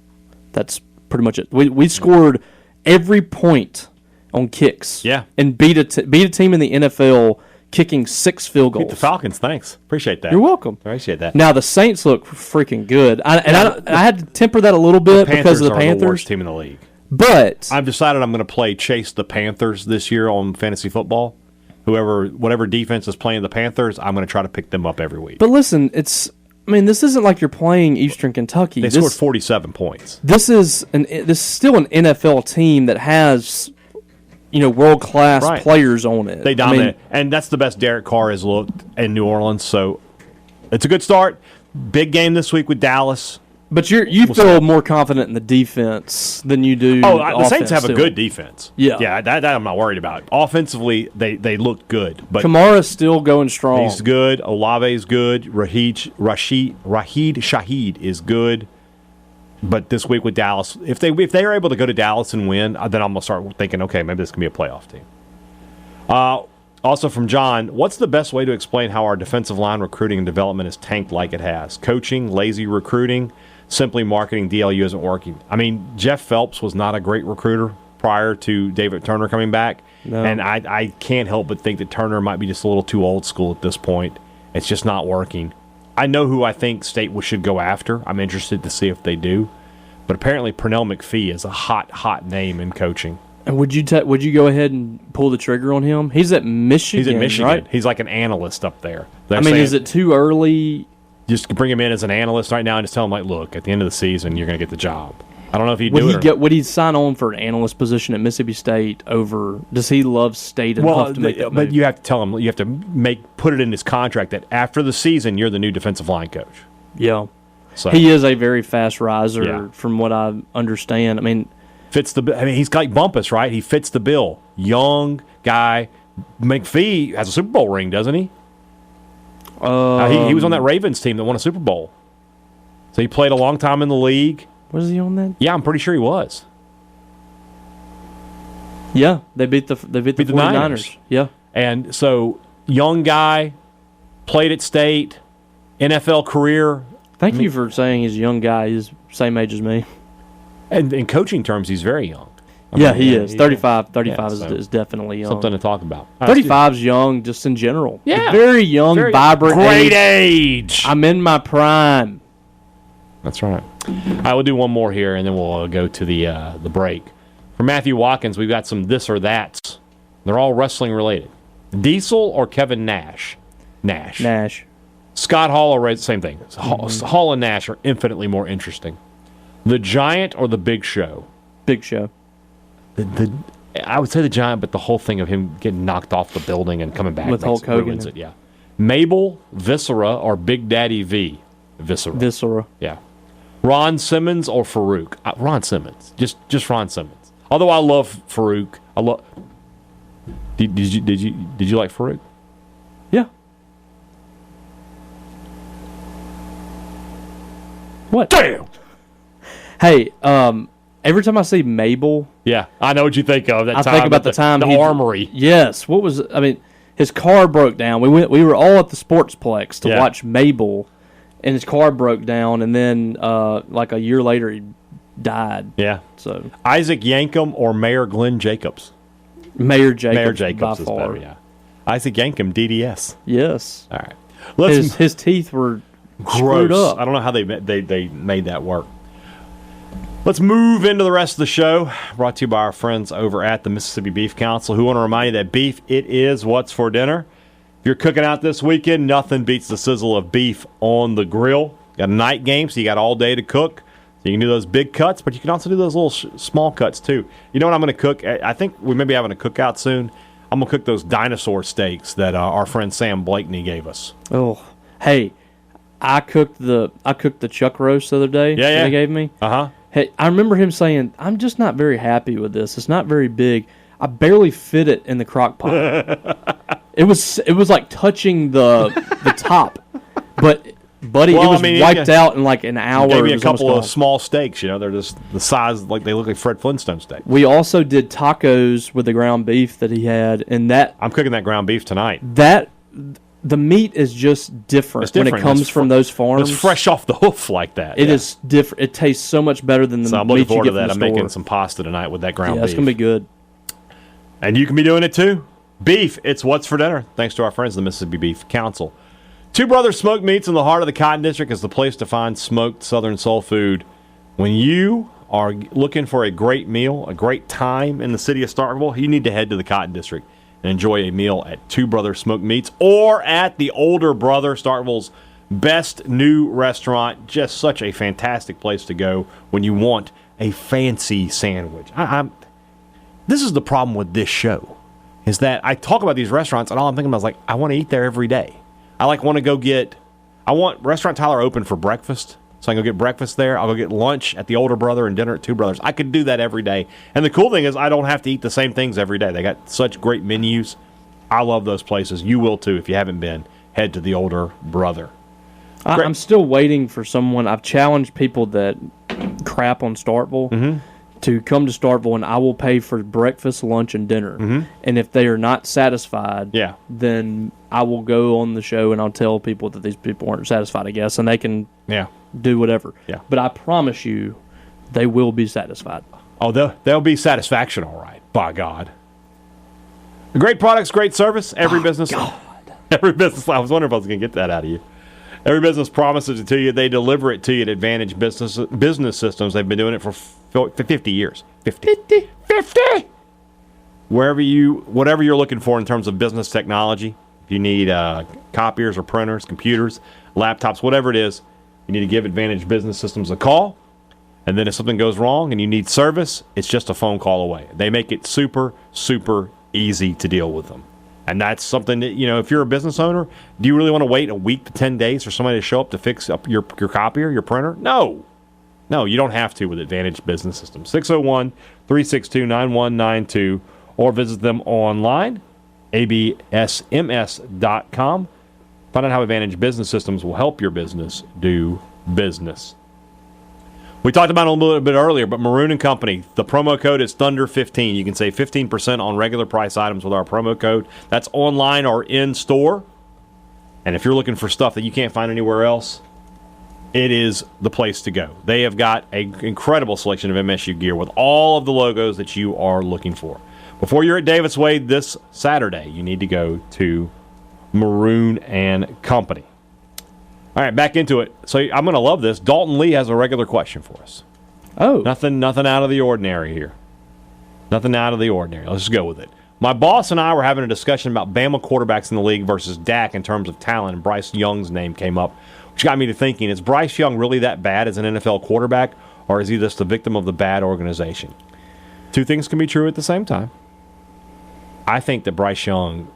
Speaker 3: That's pretty much it. We scored every point on kicks and beat a team in the NFL kicking 6 field goals.
Speaker 2: Beat the Falcons, thanks. Appreciate that.
Speaker 3: You're welcome.
Speaker 2: Appreciate that.
Speaker 3: Now, the Saints look freaking good. I had to temper that a little bit because of the Panthers.
Speaker 2: The worst team in the league.
Speaker 3: But
Speaker 2: I've decided I'm going to play Chase the Panthers this year on fantasy football. whatever defense is playing the Panthers, I'm going to try to pick them up every week.
Speaker 3: But listen, this isn't like you're playing Eastern Kentucky.
Speaker 2: They scored 47 points.
Speaker 3: This is still an NFL team that has, world-class players on it.
Speaker 2: They dominate, and that's the best Derek Carr has looked in New Orleans. So it's a good start. Big game this week with Dallas.
Speaker 3: But you feel more confident in the defense than you do.
Speaker 2: Oh, the Saints have a good defense.
Speaker 3: Yeah,
Speaker 2: that I'm not worried about. Offensively, they look good. But
Speaker 3: Kamara's still going strong.
Speaker 2: He's good. Olave's good. Raheed Shaheed is good. But this week with Dallas, if they are able to go to Dallas and win, then I'm gonna start thinking, okay, maybe this can be a playoff team. Also from John, what's the best way to explain how our defensive line recruiting and development is tanked like it has? Coaching, lazy recruiting, simply marketing DLU isn't working. I mean, Jeff Phelps was not a great recruiter prior to David Turner coming back.
Speaker 3: No.
Speaker 2: And I can't help but think that Turner might be just a little too old school at this point. It's just not working. I know who I think State should go after. I'm interested to see if they do. But apparently Pernell McPhee is a hot name in coaching.
Speaker 3: And would you go ahead and pull the trigger on him? He's at Michigan.
Speaker 2: He's at Michigan.
Speaker 3: Right?
Speaker 2: He's like an analyst up there.
Speaker 3: Is it too early?
Speaker 2: Just bring him in as an analyst right now and just tell him, like, look, at the end of the season, you're going to get the job. I don't know if he'd do it.
Speaker 3: Would he sign on for an analyst position at Mississippi State over? Does he love State enough to make that move?
Speaker 2: But you have to tell him. You have to put it in his contract that after the season, you're the new defensive line coach.
Speaker 3: Yeah.
Speaker 2: So
Speaker 3: he is a very fast riser, from what I understand.
Speaker 2: He's like Bumpus, right? He fits the bill. Young guy. McPhee has a Super Bowl ring, doesn't he? He was on that Ravens team that won a Super Bowl. So he played a long time in the league.
Speaker 3: Was he on that?
Speaker 2: Yeah, I'm pretty sure he was.
Speaker 3: Yeah, they beat the 49ers. Yeah.
Speaker 2: And so, young guy, played at State, NFL career.
Speaker 3: Thank you for saying he's a young guy. He's the same age as me.
Speaker 2: And in coaching terms, he's very young.
Speaker 3: He is. 35 is definitely young.
Speaker 2: Something to talk about.
Speaker 3: 35 is young just in general.
Speaker 2: Yeah.
Speaker 3: Very young, vibrant
Speaker 2: great age.
Speaker 3: I'm in my prime.
Speaker 2: That's right. I will do one more here, and then we'll go to the break. For Matthew Watkins, we've got some this or that's. They're all wrestling related. Diesel or Kevin Nash?
Speaker 3: Nash. Scott
Speaker 2: Hall or same thing. Hall and Nash are infinitely more interesting. The Giant or the Big Show?
Speaker 3: Big Show.
Speaker 2: I would say the Giant, but the whole thing of him getting knocked off the building and coming back
Speaker 3: with Hulk Hogan
Speaker 2: ruins it. Yeah. Mabel, Viscera, or Big Daddy V? Viscera. Yeah. Ron Simmons or Farouk? Ron Simmons. Just Ron Simmons. Although I love Farouk. Did you like Farouk?
Speaker 3: Yeah. What?
Speaker 2: Damn.
Speaker 3: Hey, every time I see Mabel,
Speaker 2: yeah, I know what you think of.
Speaker 3: I think about the time
Speaker 2: the Armory.
Speaker 3: Yes. What was? His car broke down. We were all at the Sportsplex to watch Mabel, and his car broke down, and then like a year later he died.
Speaker 2: Yeah.
Speaker 3: So
Speaker 2: Isaac Yankem or Mayor Glenn Jacobs?
Speaker 3: Mayor Jacobs.
Speaker 2: Mayor Jacobs
Speaker 3: by
Speaker 2: is
Speaker 3: far.
Speaker 2: better. Yeah. Isaac Yankem, DDS.
Speaker 3: Yes.
Speaker 2: All right.
Speaker 3: His teeth were
Speaker 2: gross.
Speaker 3: Screwed up.
Speaker 2: I don't know how they made that work. Let's move into the rest of the show. Brought to you by our friends over at the Mississippi Beef Council, who want to remind you that beef, it is what's for dinner. If you're cooking out this weekend, nothing beats the sizzle of beef on the grill. Got a night game, so you got all day to cook. So you can do those big cuts, but you can also do those little small cuts too. You know what I'm going to cook? I think we may be having a cookout soon. I'm going to cook those dinosaur steaks that our friend Sam Blakeney gave us.
Speaker 3: Oh, hey, I cooked the chuck roast the other day.
Speaker 2: Yeah.
Speaker 3: They gave me. Hey, I remember him saying, "I'm just not very happy with this. It's not very big. I barely fit it in the crock pot." It was like touching the top, but buddy, it was wiped out in like an hour.
Speaker 2: Gave me a couple of small steaks. They're just the size, like they look like Fred Flintstone steaks.
Speaker 3: We also did tacos with the ground beef that he had, and that
Speaker 2: I'm cooking that ground beef tonight.
Speaker 3: The meat is just different when it comes from those farms.
Speaker 2: It's fresh off the hoof like that.
Speaker 3: It is different. It tastes so much better than the
Speaker 2: so I'm
Speaker 3: meat
Speaker 2: looking forward
Speaker 3: you
Speaker 2: to
Speaker 3: get
Speaker 2: that. I'm making some pasta tonight with that ground beef.
Speaker 3: Yeah, it's going to be good.
Speaker 2: And you can be doing it too. Beef, it's what's for dinner. Thanks to our friends, the Mississippi Beef Council. Two Brothers Smoked Meats in the heart of the Cotton District is the place to find smoked Southern soul food. When you are looking for a great meal, a great time in the city of Starkville, you need to head to the Cotton District. and enjoy a meal at Two Brothers Smoked Meats or at the Older Brother, Starkville's best new restaurant. Just such a fantastic place to go when you want a fancy sandwich. This is the problem with this show, is that I talk about these restaurants and all I'm thinking about is like, I want to eat there every day. I want Restaurant Tyler open for breakfast, so I can go get breakfast there. I'll go get lunch at the Older Brother and dinner at Two Brothers. I could do that every day. And the cool thing is I don't have to eat the same things every day. They got such great menus. I love those places. You will too if you haven't been. Head to the Older Brother.
Speaker 3: I'm still waiting for someone. I've challenged people that crap on Starkville to come to Starkville, and I will pay for breakfast, lunch, and dinner. And if they are not satisfied, then I will go on the show and I'll tell people that these people aren't satisfied, I guess, and they can do whatever. But I promise you, they will be satisfied.
Speaker 2: Oh, they'll be satisfaction, all right. By God. Great products, great service. Every business. Every business. I was wondering if I was going to get that out of you. Every business promises it to you. They deliver it to you at Advantage Business Systems. They've been doing it for 50 years. 50. Whatever you're looking for in terms of business technology, if you need copiers or printers, computers, laptops, whatever it is, you need to give Advantage Business Systems a call. And then if something goes wrong and you need service, it's just a phone call away. They make it super, super easy to deal with them. And that's something that, if you're a business owner, do you really want to wait a week to 10 days for somebody to show up to fix up your copier, your printer? No, you don't have to with Advantage Business Systems. 601-362-9192 or visit them online, absms.com. Find out how Advantage Business Systems will help your business do business. We talked about it a little bit earlier, but Maroon & Company, the promo code is Thunder15. You can save 15% on regular price items with our promo code. That's online or in store. And if you're looking for stuff that you can't find anywhere else, it is the place to go. They have got an incredible selection of MSU gear with all of the logos that you are looking for. Before you're at Davis Wade this Saturday, you need to go to Maroon & Company. All right, back into it. So I'm going to love this. Dalton Lee has a regular question for us.
Speaker 3: Oh.
Speaker 2: Nothing out of the ordinary here. Nothing out of the ordinary. Let's just go with it. My boss and I were having a discussion about Bama quarterbacks in the league versus Dak in terms of talent, and Bryce Young's name came up, which got me to thinking, is Bryce Young really that bad as an NFL quarterback, or is he just the victim of the bad organization? Two things can be true at the same time. I think that Bryce Young,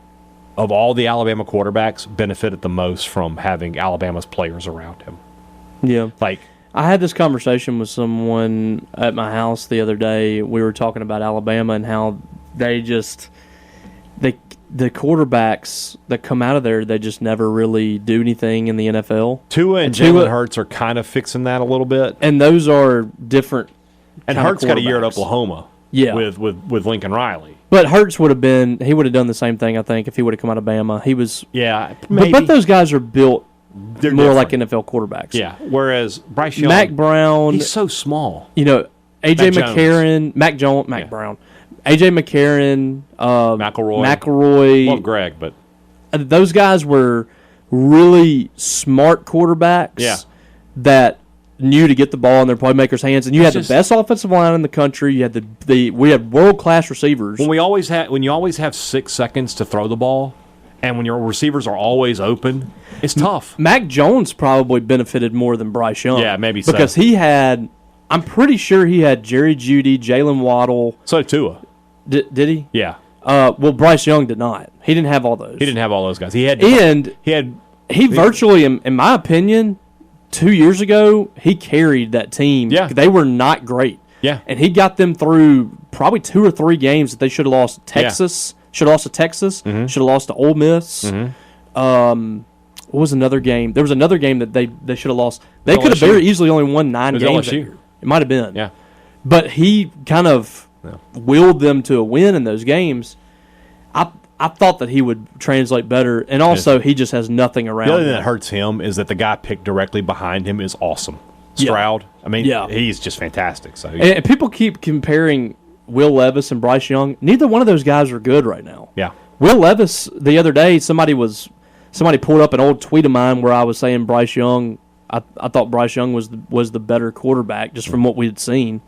Speaker 2: of all the Alabama quarterbacks, benefited the most from having Alabama's players around him.
Speaker 3: Yeah.
Speaker 2: Like,
Speaker 3: I had this conversation with someone at my house the other day. We were talking about Alabama and how they just the quarterbacks that come out of there, they just never really do anything in the NFL.
Speaker 2: Tua and Jalen Hurts are kind of fixing that a little bit.
Speaker 3: And those are different.
Speaker 2: And Hurts got a year at Oklahoma with Lincoln Riley.
Speaker 3: But Hurts would have done the same thing, I think, if he would have come out of Bama. He was
Speaker 2: maybe.
Speaker 3: But those guys are built more
Speaker 2: different.
Speaker 3: like NFL quarterbacks.
Speaker 2: Yeah. Whereas Bryce Young,
Speaker 3: Mac Brown,
Speaker 2: he's so small.
Speaker 3: AJ McCarron, Mac Brown, AJ McCarron, McElroy.
Speaker 2: Love Greg, but
Speaker 3: those guys were really smart quarterbacks that knew to get the ball in their playmakers' hands, and you had the best offensive line in the country. You had we had world-class receivers.
Speaker 2: When you always have 6 seconds to throw the ball, and when your receivers are always open, it's tough.
Speaker 3: Mac Jones probably benefited more than Bryce Young.
Speaker 2: Yeah, maybe so.
Speaker 3: Because I'm pretty sure he had Jerry Jeudy, Jalen Waddle.
Speaker 2: So did Tua.
Speaker 3: Did he?
Speaker 2: Yeah.
Speaker 3: Well, Bryce Young did not. He didn't have all those.
Speaker 2: He didn't have all those guys. He
Speaker 3: virtually, in my opinion, 2 years ago, he carried that team.
Speaker 2: Yeah.
Speaker 3: They were not great.
Speaker 2: Yeah.
Speaker 3: And he got them through probably 2 or 3 games that they should have lost to Texas. Should have lost to Texas. Should have lost to Ole Miss. What was another game? There was another game that they should have lost. They could have very easily only won 9 games. It might have been.
Speaker 2: Yeah.
Speaker 3: But he kind of willed them to a win in those games. I thought that he would translate better, and also he just has nothing around him.
Speaker 2: The other thing that hurts him is that the guy picked directly behind him is awesome. Stroud. I mean, he's just fantastic. So,
Speaker 3: and people keep comparing Will Levis and Bryce Young. Neither one of those guys are good right now.
Speaker 2: Yeah.
Speaker 3: Will Levis, the other day, somebody pulled up an old tweet of mine where I was saying Bryce Young, I thought Bryce Young was the better quarterback just from what we had seen.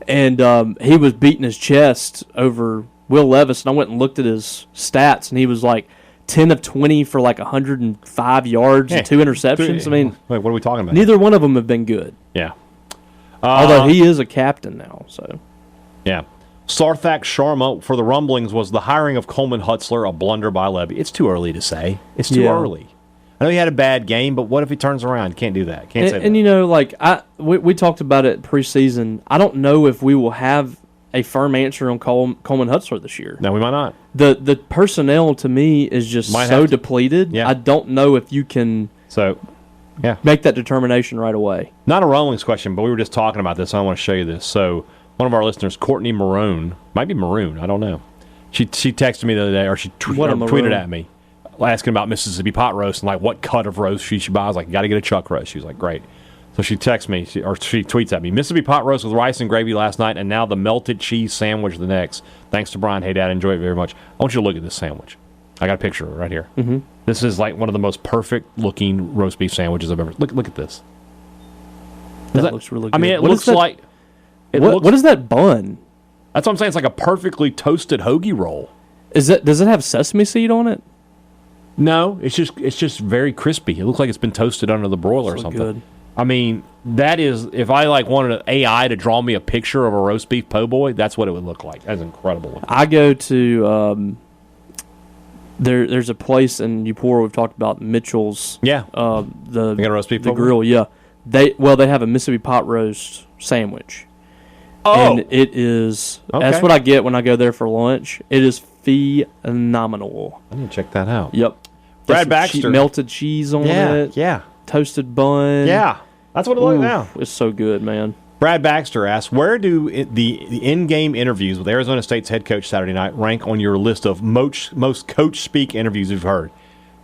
Speaker 3: And he was beating his chest over Will Levis, and I went and looked at his stats, and he was like 10 of 20 for like 105 yards and 2 interceptions. I mean,
Speaker 2: wait, what are we talking about?
Speaker 3: Neither one of them have been good.
Speaker 2: Yeah.
Speaker 3: Although he is a captain now, so.
Speaker 2: Yeah. Sarthak Sharma for the Rumblings was the hiring of Coleman Hutzler a blunder by Levy. It's too early to say. It's too early. I know he had a bad game, but what if he turns around? Can't do that. Can't say that.
Speaker 3: And you know, like we talked about it preseason. I don't know if we will have a firm answer on Coleman Hutzler this year.
Speaker 2: No, we might not.
Speaker 3: The personnel to me is just so depleted.
Speaker 2: Yeah.
Speaker 3: I don't know if you can make that determination right away.
Speaker 2: Not a Rumblings question, but we were just talking about this. I want to show you this. So one of our listeners, Courtney Maroon, might be Maroon, I don't know. She texted me the other day, or she tweeted at me, asking about Mississippi pot roast and like what cut of roast she should buy. I was like, got to get a chuck roast. She was like, great. So she texts me, she tweets at me, Mississippi pot roast with rice and gravy last night, and now the melted cheese sandwich the next. Thanks to Brian Hadad. Enjoy it very much. I want you to look at this sandwich. I got a picture of it right here. Mm-hmm. This is like one of the most perfect looking roast beef sandwiches I've ever. Look at this.
Speaker 3: That looks really good.
Speaker 2: I mean, it looks like.
Speaker 3: What is that bun?
Speaker 2: That's what I'm saying. It's like a perfectly toasted hoagie roll.
Speaker 3: Does it have sesame seed on it?
Speaker 2: No, it's just very crispy. It looks like it's been toasted under the broiler or something.
Speaker 3: Good.
Speaker 2: I mean, that is, if I like wanted an AI to draw me a picture of a roast beef po' boy, that's what it would look like. That's incredible.
Speaker 3: I go to there's a place in Eupora we've talked about, Mitchell's.
Speaker 2: Yeah.
Speaker 3: They got
Speaker 2: a roast beef
Speaker 3: the
Speaker 2: po' boy?
Speaker 3: grill. Yeah. They have a Mississippi pot roast sandwich.
Speaker 2: Oh,
Speaker 3: and it is.
Speaker 2: Okay.
Speaker 3: That's what I get when I go there for lunch. It is phenomenal.
Speaker 2: I need to check that out.
Speaker 3: Yep.
Speaker 2: Brad Baxter.
Speaker 3: Melted cheese on it.
Speaker 2: Yeah.
Speaker 3: Toasted bun.
Speaker 2: Yeah. That's what it looks like now.
Speaker 3: It's so good, man.
Speaker 2: Brad Baxter asks, where do the in-game interviews with Arizona State's head coach Saturday night rank on your list of most coach-speak interviews you've heard?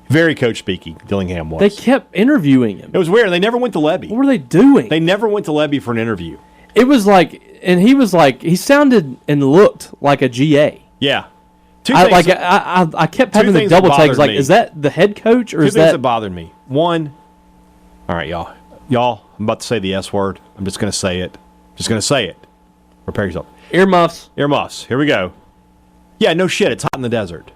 Speaker 2: Very coach-speaky, Dillingham was.
Speaker 3: They kept interviewing him.
Speaker 2: It was weird. They never went to Levy.
Speaker 3: What were they doing?
Speaker 2: They never went to Levy for an interview.
Speaker 3: It was like, and he was like, he sounded and looked like a GA.
Speaker 2: Yeah.
Speaker 3: I kept having the double takes. Like, is that the head coach or is that?
Speaker 2: Two things that bothered me. One, all right, y'all. I'm about to say the S word. I'm just going to say it. Prepare yourself.
Speaker 3: Earmuffs.
Speaker 2: Here we go. Yeah, no shit. It's hot in the desert.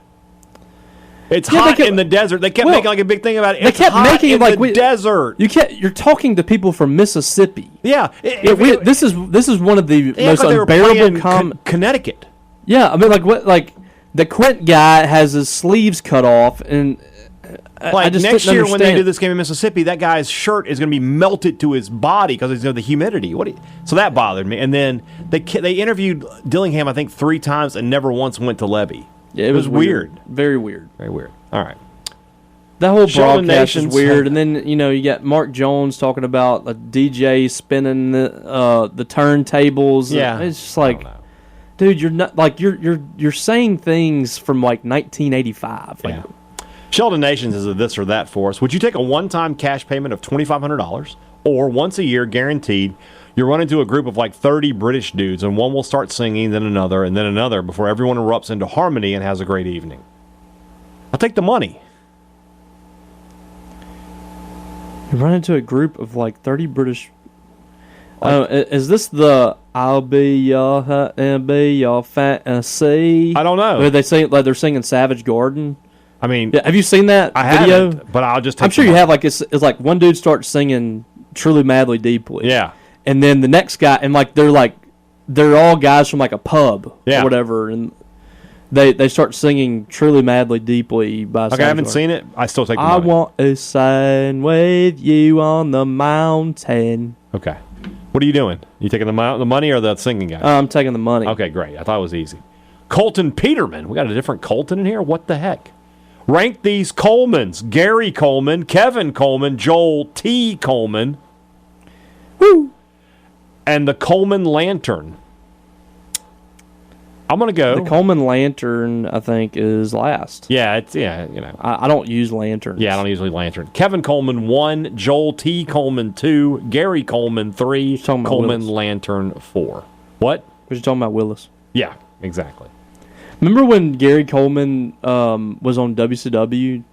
Speaker 2: It's hot in the desert. They kept making like a big thing about it.
Speaker 3: They kept making it like
Speaker 2: the desert.
Speaker 3: You're talking to people from Mississippi.
Speaker 2: Yeah.
Speaker 3: This is one of the most unbearable
Speaker 2: Connecticut.
Speaker 3: Yeah, I mean, like the Quint guy has his sleeves cut off, and
Speaker 2: like
Speaker 3: I just
Speaker 2: next year when they do this game in Mississippi, that guy's shirt is going to be melted to his body because of the humidity. So that bothered me. And then they interviewed Dillingham, I think, 3 times and never once went to Levy.
Speaker 3: Yeah, it was weird. Very weird.
Speaker 2: Very weird. All right.
Speaker 3: That whole broadcast is weird. And then, you got Mark Jones talking about a DJ spinning the turntables.
Speaker 2: Yeah.
Speaker 3: It's just like, dude, you're not like you're saying things from like 1985.
Speaker 2: Yeah. Sheldon Nations is a this or that for us. Would you take a one-time cash payment of $2,500 or once a year guaranteed? You run into a group of like 30 British dudes, and one will start singing, then another, before everyone erupts into harmony and has a great evening. I'll take the money.
Speaker 3: You run into a group of like 30 British. Is this the "I'll be your hut and be your fantasy"?
Speaker 2: I don't know.
Speaker 3: Where they sing like they're singing Savage Garden.
Speaker 2: I mean,
Speaker 3: have you seen that video?
Speaker 2: Haven't, but I'll just.
Speaker 3: I'm sure you have. Like it's like one dude starts singing "Truly Madly Deeply."
Speaker 2: Yeah.
Speaker 3: And then the next guy, and they're all guys from like a pub or whatever, and they start singing "Truly Madly Deeply" by.
Speaker 2: Okay, I haven't seen it. I still take the
Speaker 3: money.
Speaker 2: money.
Speaker 3: I want to sign with you on the mountain.
Speaker 2: Okay, what are you doing? You taking the money or the singing guy?
Speaker 3: I'm taking the money.
Speaker 2: Okay, great. I thought it was easy. Colton Peterman. We got a different Colton in here. What the heck? Rank these Colemans: Gary Coleman, Kevin Coleman, Joel T. Coleman.
Speaker 3: Woo!
Speaker 2: And the Coleman Lantern. I'm going to go.
Speaker 3: The Coleman Lantern, I think, is last.
Speaker 2: Yeah,
Speaker 3: I don't use lanterns.
Speaker 2: Yeah, I don't usually lantern. Kevin Coleman 1, Joel T. Coleman 2, Gary Coleman 3, Coleman Lantern 4. What?
Speaker 3: You're talking about Willis.
Speaker 2: Yeah, exactly.
Speaker 3: Remember when Gary Coleman was on WCW?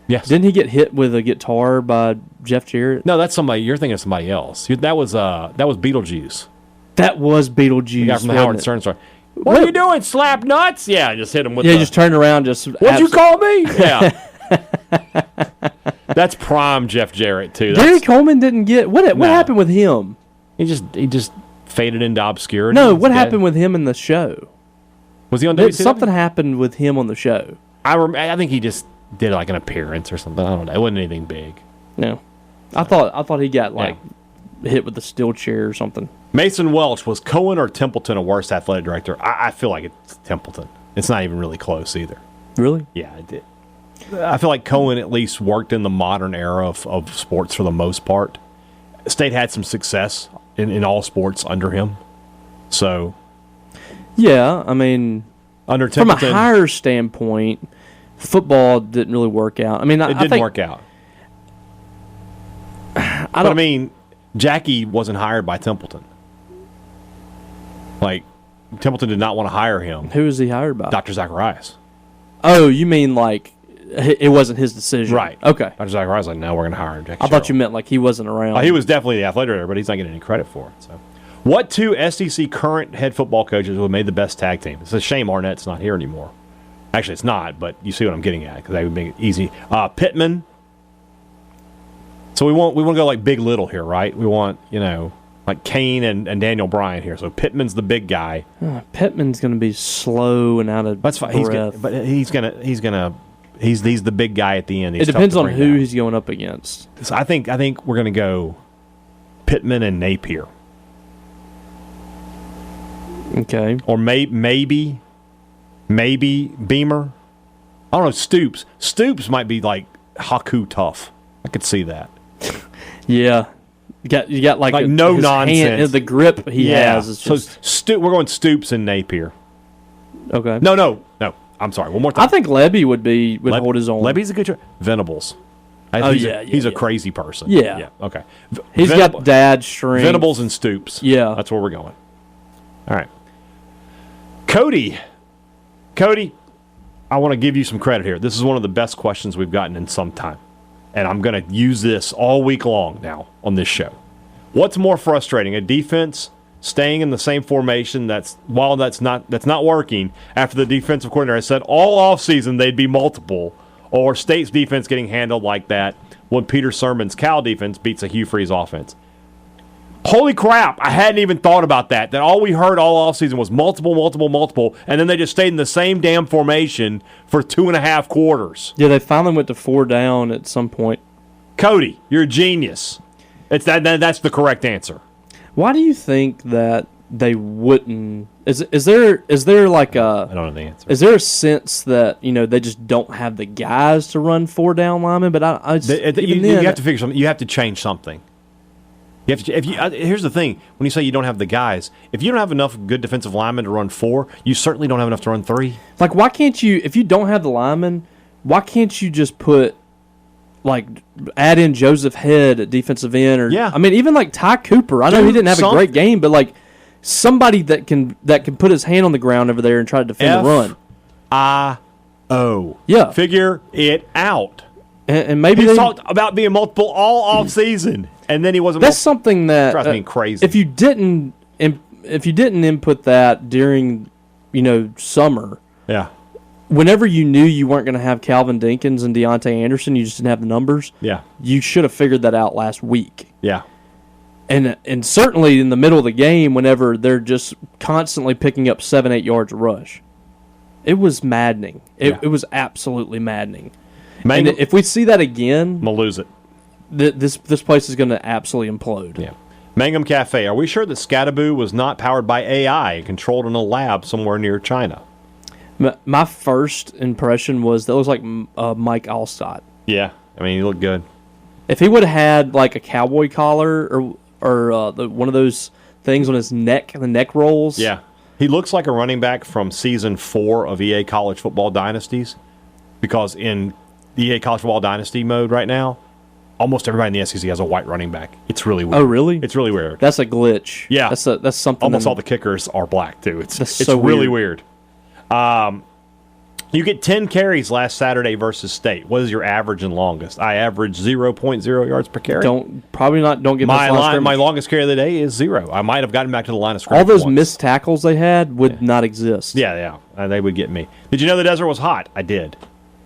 Speaker 2: Yes.
Speaker 3: Didn't he get hit with a guitar by Jeff Jarrett?
Speaker 2: No, that's somebody. You're thinking of somebody else. That was Beetlejuice.
Speaker 3: That was Beetlejuice.
Speaker 2: The guy from the Howard Stern story. What are you doing? Slap nuts? Yeah, just hit him with
Speaker 3: just turn around.
Speaker 2: What'd you call me? Yeah. That's prime Jeff Jarrett, too.
Speaker 3: Gary Coleman didn't get... What happened with him?
Speaker 2: He just faded into obscurity.
Speaker 3: No, what happened with him in the show?
Speaker 2: Was he on WCW?
Speaker 3: Something happened with him on the show.
Speaker 2: I think he just did like an appearance or something. I don't know. It wasn't anything big.
Speaker 3: No. I thought he got hit with a steel chair or something.
Speaker 2: Mason Welch, was Cohen or Templeton a worse athletic director? I feel like it's Templeton. It's not even really close either.
Speaker 3: Really?
Speaker 2: Yeah, it did. I feel like Cohen at least worked in the modern era of sports for the most part. State had some success in all sports under him. So,
Speaker 3: yeah, I mean,
Speaker 2: under Templeton,
Speaker 3: from a higher standpoint, football didn't really work out. I mean,
Speaker 2: it didn't work out. I mean, Jackie wasn't hired by Templeton. Like, Templeton did not want to hire him.
Speaker 3: Who was he hired by?
Speaker 2: Dr. Zacharias.
Speaker 3: Oh, you mean like it wasn't his decision?
Speaker 2: Right.
Speaker 3: Okay.
Speaker 2: Dr. Zacharias like, no, we're going to hire Jackie.
Speaker 3: I thought you meant like he wasn't around.
Speaker 2: He was definitely the athletic director, but he's not getting any credit for it. So, what two SEC current head football coaches would have made the best tag team? It's a shame Arnett's not here anymore. Actually, it's not, but you see what I'm getting at because they would make it easy. Pittman. So we want to go like big little here, right? We want like Kane and Daniel Bryan here. So Pittman's the big guy.
Speaker 3: Pittman's going to be slow and out of
Speaker 2: That's fine. He's the big guy at the end.
Speaker 3: It depends on who he's going up against.
Speaker 2: So I think we're going to go Pittman and Napier.
Speaker 3: Okay.
Speaker 2: Or maybe Beamer. I don't know. Stoops might be like Haku tough. I could see that.
Speaker 3: Yeah. You got like
Speaker 2: no nonsense.
Speaker 3: The grip he has is just...
Speaker 2: So we're going Stoops and Napier.
Speaker 3: Okay.
Speaker 2: No. I'm sorry. One more time.
Speaker 3: I think Lebby would hold his own.
Speaker 2: Lebby's a good choice. Venables. He's a crazy person.
Speaker 3: Yeah.
Speaker 2: Okay.
Speaker 3: He's got dad strength.
Speaker 2: Venables and Stoops.
Speaker 3: Yeah.
Speaker 2: That's where we're going. All right. Cody, I want to give you some credit here. This is one of the best questions we've gotten in some time. And I'm going to use this all week long now on this show. What's more frustrating, a defense staying in the same formation that's not working after the defensive coordinator has said all offseason they'd be multiple, or State's defense getting handled like that when Peter Sirmon's Cal defense beats a Hugh Freeze offense? Holy crap, I hadn't even thought about that. That all we heard all offseason was multiple, and then they just stayed in the same damn formation for 2.5 quarters.
Speaker 3: Yeah, they finally went to 4 down at some point.
Speaker 2: Cody, you're a genius. That's the correct answer.
Speaker 3: Why do you think that they wouldn't? Is there like a?
Speaker 2: I don't know the answer.
Speaker 3: Is there a sense that they just don't have the guys to run 4 down linemen? But
Speaker 2: you have to figure something. You have to change something. Here's the thing: when you say you don't have the guys, if you don't have enough good defensive linemen to run 4, you certainly don't have enough to run 3.
Speaker 3: Like, why can't you? If you don't have the linemen, why can't you just add in Joseph Head at defensive end? Or I mean, even like Ty Cooper. I know he didn't have a great game, but like somebody that can put his hand on the ground over there and try to defend the run.
Speaker 2: F-I-O.
Speaker 3: Yeah,
Speaker 2: figure it out.
Speaker 3: And maybe
Speaker 2: he talked about being multiple all off season. And then he wasn't.
Speaker 3: That's something that
Speaker 2: drives me crazy.
Speaker 3: If you didn't input that during, summer.
Speaker 2: Yeah.
Speaker 3: Whenever you knew you weren't going to have Calvin Dinkins and Deontay Anderson, you just didn't have the numbers.
Speaker 2: Yeah.
Speaker 3: You should have figured that out last week.
Speaker 2: Yeah.
Speaker 3: And certainly in the middle of the game, whenever they're just constantly picking up 7-8 yards a rush, it was maddening. It was absolutely maddening. And if we see that again,
Speaker 2: we'll lose it.
Speaker 3: This place is going to absolutely implode.
Speaker 2: Yeah. Mangum Cafe. Are we sure that Scattaboo was not powered by AI and controlled in a lab somewhere near China?
Speaker 3: My first impression was that looks like Mike Allstott.
Speaker 2: Yeah. I mean, he looked good.
Speaker 3: If he would have had like a cowboy collar or one of those things on his neck, the neck rolls.
Speaker 2: Yeah. He looks like a running back from Season 4 of EA College Football Dynasties, because in the EA College Football Dynasty mode right now, almost everybody in the SEC has a white running back. It's really weird.
Speaker 3: Oh, really?
Speaker 2: It's really weird.
Speaker 3: That's a glitch.
Speaker 2: Yeah.
Speaker 3: That's something.
Speaker 2: Almost all the kickers are black, too. It's
Speaker 3: so
Speaker 2: really weird. You get 10 carries last Saturday versus State. What is your average and longest? I average 0.0 yards per carry.
Speaker 3: Don't get
Speaker 2: my longest carry of the day is 0. I might have gotten back to the line of scrimmage.
Speaker 3: All those
Speaker 2: once.
Speaker 3: missed tackles they had would not exist.
Speaker 2: Yeah. They would get me. Did you know the desert was hot? I did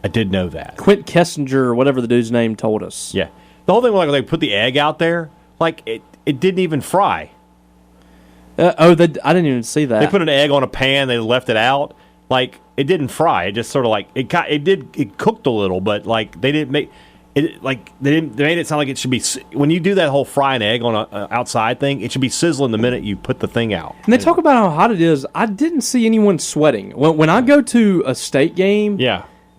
Speaker 2: know that.
Speaker 3: Quint Kessinger, or whatever the dude's name, told us.
Speaker 2: Yeah. The whole thing was like they put the egg out there, like it didn't even fry.
Speaker 3: I didn't even see that.
Speaker 2: They put an egg on a pan, they left it out. Like, it didn't fry. It just sort of like it cooked a little, but like they didn't make it like they made it sound like it should be when you do that whole fry an egg on a outside thing, it should be sizzling the minute you put the thing out.
Speaker 3: And they talk about how hot it is. I didn't see anyone sweating. When I go to a State game,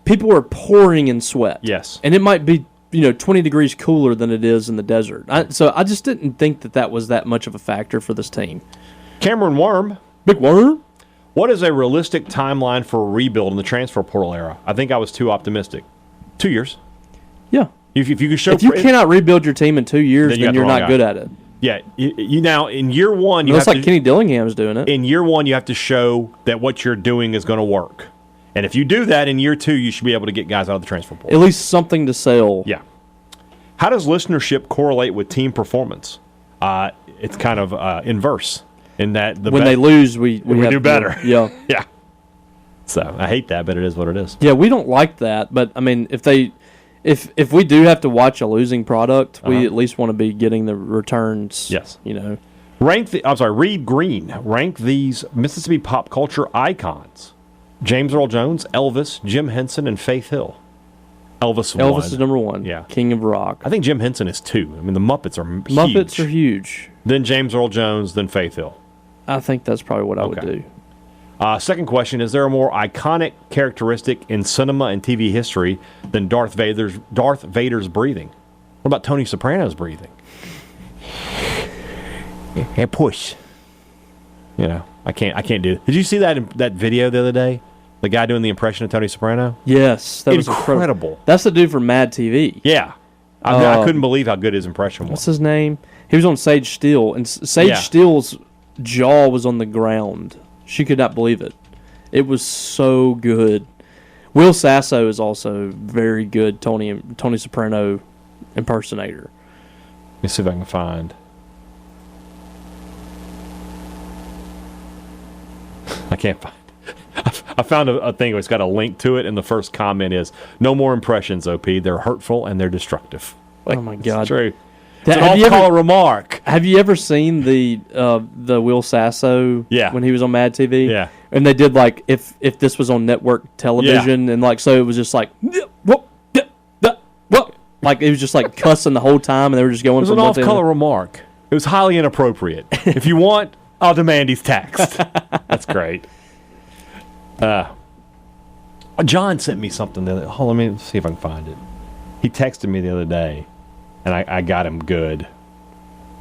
Speaker 3: people are pouring in sweat.
Speaker 2: Yes.
Speaker 3: And it might be 20 degrees cooler than it is in the desert. So I just didn't think that was that much of a factor for this team.
Speaker 2: Cameron Worm.
Speaker 3: Big Worm.
Speaker 2: What is a realistic timeline for a rebuild in the transfer portal era? I think I was too optimistic. 2 years.
Speaker 3: Yeah.
Speaker 2: If you could show,
Speaker 3: if you cannot rebuild your team in 2 years, then you're not good at it.
Speaker 2: Yeah. You now in year one, you
Speaker 3: looks like Kenny Dillingham's doing it.
Speaker 2: In year one, you have to show that what you're doing is going to work, and if you do that in year 2, you should be able to get guys out of the transfer portal.
Speaker 3: At least something to sell.
Speaker 2: Yeah. How does listenership correlate with team performance? It's kind of inverse. In that
Speaker 3: when they lose, we
Speaker 2: do better.
Speaker 3: Yeah.
Speaker 2: Yeah. So I hate that, but it is what it is.
Speaker 3: Yeah, we don't like that, but I mean, if we do have to watch a losing product, we at least want to be getting the returns.
Speaker 2: Yes.
Speaker 3: Reed
Speaker 2: Green. Rank these Mississippi pop culture icons: James Earl Jones, Elvis, Jim Henson, and Faith Hill. Elvis
Speaker 3: is number 1.
Speaker 2: Yeah.
Speaker 3: King of rock.
Speaker 2: I think Jim Henson is 2. I mean, the Muppets are huge.
Speaker 3: Muppets are huge.
Speaker 2: Then James Earl Jones, then Faith Hill.
Speaker 3: I think that's probably what I would do.
Speaker 2: Second question, is there a more iconic characteristic in cinema and TV history than Darth Vader's breathing? What about Tony Soprano's breathing? And push. I can't do it. Did you see that video the other day? The guy doing the impression of Tony Soprano?
Speaker 3: Yes. That was
Speaker 2: incredible.
Speaker 3: That's the dude from Mad TV.
Speaker 2: Yeah. I couldn't believe how good his impression was.
Speaker 3: What's his name? He was on Sage Steele, and Sage Steele's jaw was on the ground. She could not believe it. It was so good. Will Sasso is also very good Tony Soprano impersonator.
Speaker 2: Let me see if I can find. I can't find. I found a thing where it's got a link to it, and the first comment is, "No more impressions, OP. They're hurtful and they're destructive."
Speaker 3: Oh my God!
Speaker 2: It's true. It's an off-color remark.
Speaker 3: Have you ever seen the Will Sasso?
Speaker 2: Yeah.
Speaker 3: When he was on Mad TV.
Speaker 2: Yeah.
Speaker 3: And they did like if this was on network television, and like so it was just like whoop, like it was just like cussing the whole time, and they were just going.
Speaker 2: It was an off-color remark. It was highly inappropriate. If you want, I'll demand he's taxed. That's great. John sent me something. Hold on, let me see if I can find it. He texted me the other day. And I got him good.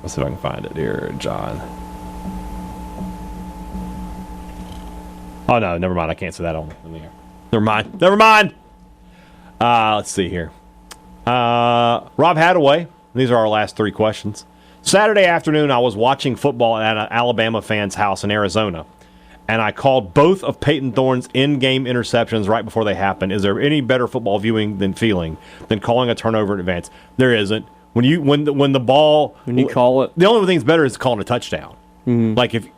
Speaker 2: Let's see if I can find it here, John. Oh, no, never mind. I can't say that on the air. Never mind. Let's see here. Rob Hadaway. These are our last 3 questions. Saturday afternoon, I was watching football at an Alabama fan's house in Arizona. And I called both of Peyton Thorne's in-game interceptions right before they happened. Is there any better football viewing than calling a turnover in advance? There isn't. When you call it, the only thing that's better is calling a touchdown.
Speaker 3: Mm-hmm.
Speaker 2: Like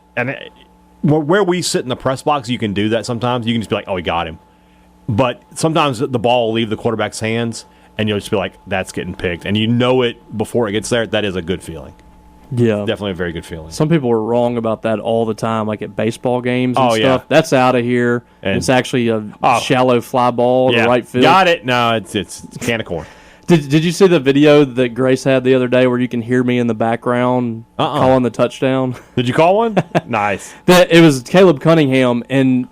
Speaker 2: where we sit in the press box, you can do that sometimes. You can just be like, "Oh, he got him," but sometimes the ball will leave the quarterback's hands, and you'll just be like, "That's getting picked," and you know it before it gets there. That is a good feeling.
Speaker 3: Yeah,
Speaker 2: definitely a very good feeling.
Speaker 3: Some people are wrong about that all the time, like at baseball games and stuff.
Speaker 2: Yeah.
Speaker 3: That's out of here. And it's actually a shallow fly ball to right field.
Speaker 2: Got it. No, it's a can of corn.
Speaker 3: Did you see the video that Grace had the other day where you can hear me in the background calling the touchdown?
Speaker 2: Did you call one? Nice.
Speaker 3: It was Caleb Cunningham, and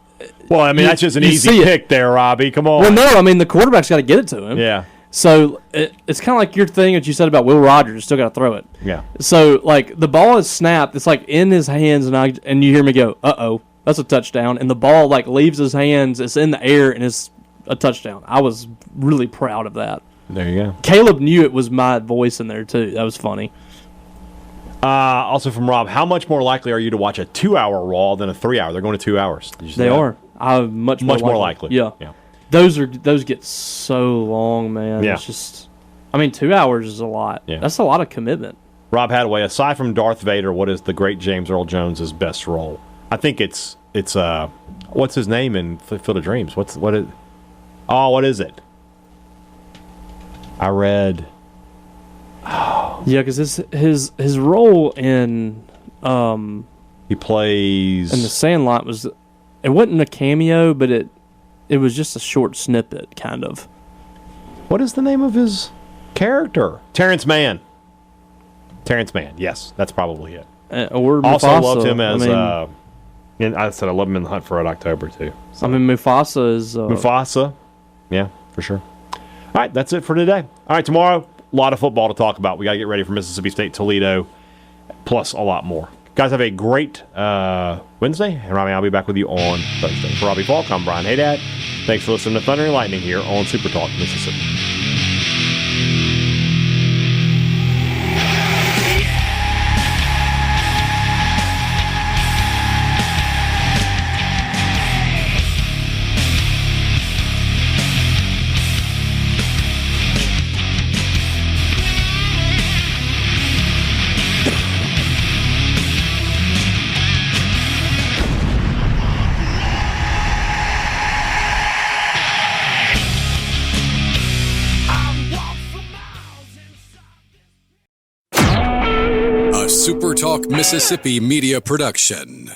Speaker 2: that's just an easy pick there, Robbie. Come on.
Speaker 3: Well, no, the quarterback's got to get it to him.
Speaker 2: Yeah.
Speaker 3: So it's kind of like your thing that you said about Will Rogers. Still got to throw it.
Speaker 2: Yeah.
Speaker 3: So like the ball is snapped. It's like in his hands, and you hear me go, "Uh-oh, that's a touchdown!" And the ball like leaves his hands. It's in the air, and it's a touchdown. I was really proud of that.
Speaker 2: There you go.
Speaker 3: Caleb knew it was my voice in there too. That was funny.
Speaker 2: Also from Rob, how much more likely are you to watch a 2-hour Raw than a 3-hour? They're going to 2 hours.
Speaker 3: They are. I'm much more likely. Yeah. those get so long, man.
Speaker 2: Yeah.
Speaker 3: It's just, I mean, 2 hours is a lot.
Speaker 2: Yeah.
Speaker 3: That's a lot of commitment.
Speaker 2: Rob Hadaway, aside from Darth Vader, what is the great James Earl Jones' best role? I think it's what's his name in Field of Dreams? What is it? I read.
Speaker 3: Yeah, because his role in
Speaker 2: He plays
Speaker 3: The Sandlot it wasn't a cameo, but it was just a short snippet, kind of.
Speaker 2: What is the name of his character? Terrence Mann. Terrence Mann. Yes, that's probably it.
Speaker 3: Or
Speaker 2: Also
Speaker 3: Mufasa.
Speaker 2: loved him as.
Speaker 3: I
Speaker 2: I said I love him in The Hunt for Red October too. So.
Speaker 3: I mean, Mufasa is.
Speaker 2: Mufasa. Yeah, for sure. All right, that's it for today. All right, tomorrow, a lot of football to talk about. We got to get ready for Mississippi State Toledo, plus a lot more. Guys, have a great Wednesday, and Robbie, I'll be back with you on Thursday. For Robbie Faulk, I'm Brian Hadad. Thanks for listening to Thunder and Lightning here on SuperTalk Mississippi.
Speaker 1: SuperTalk Mississippi Media Production.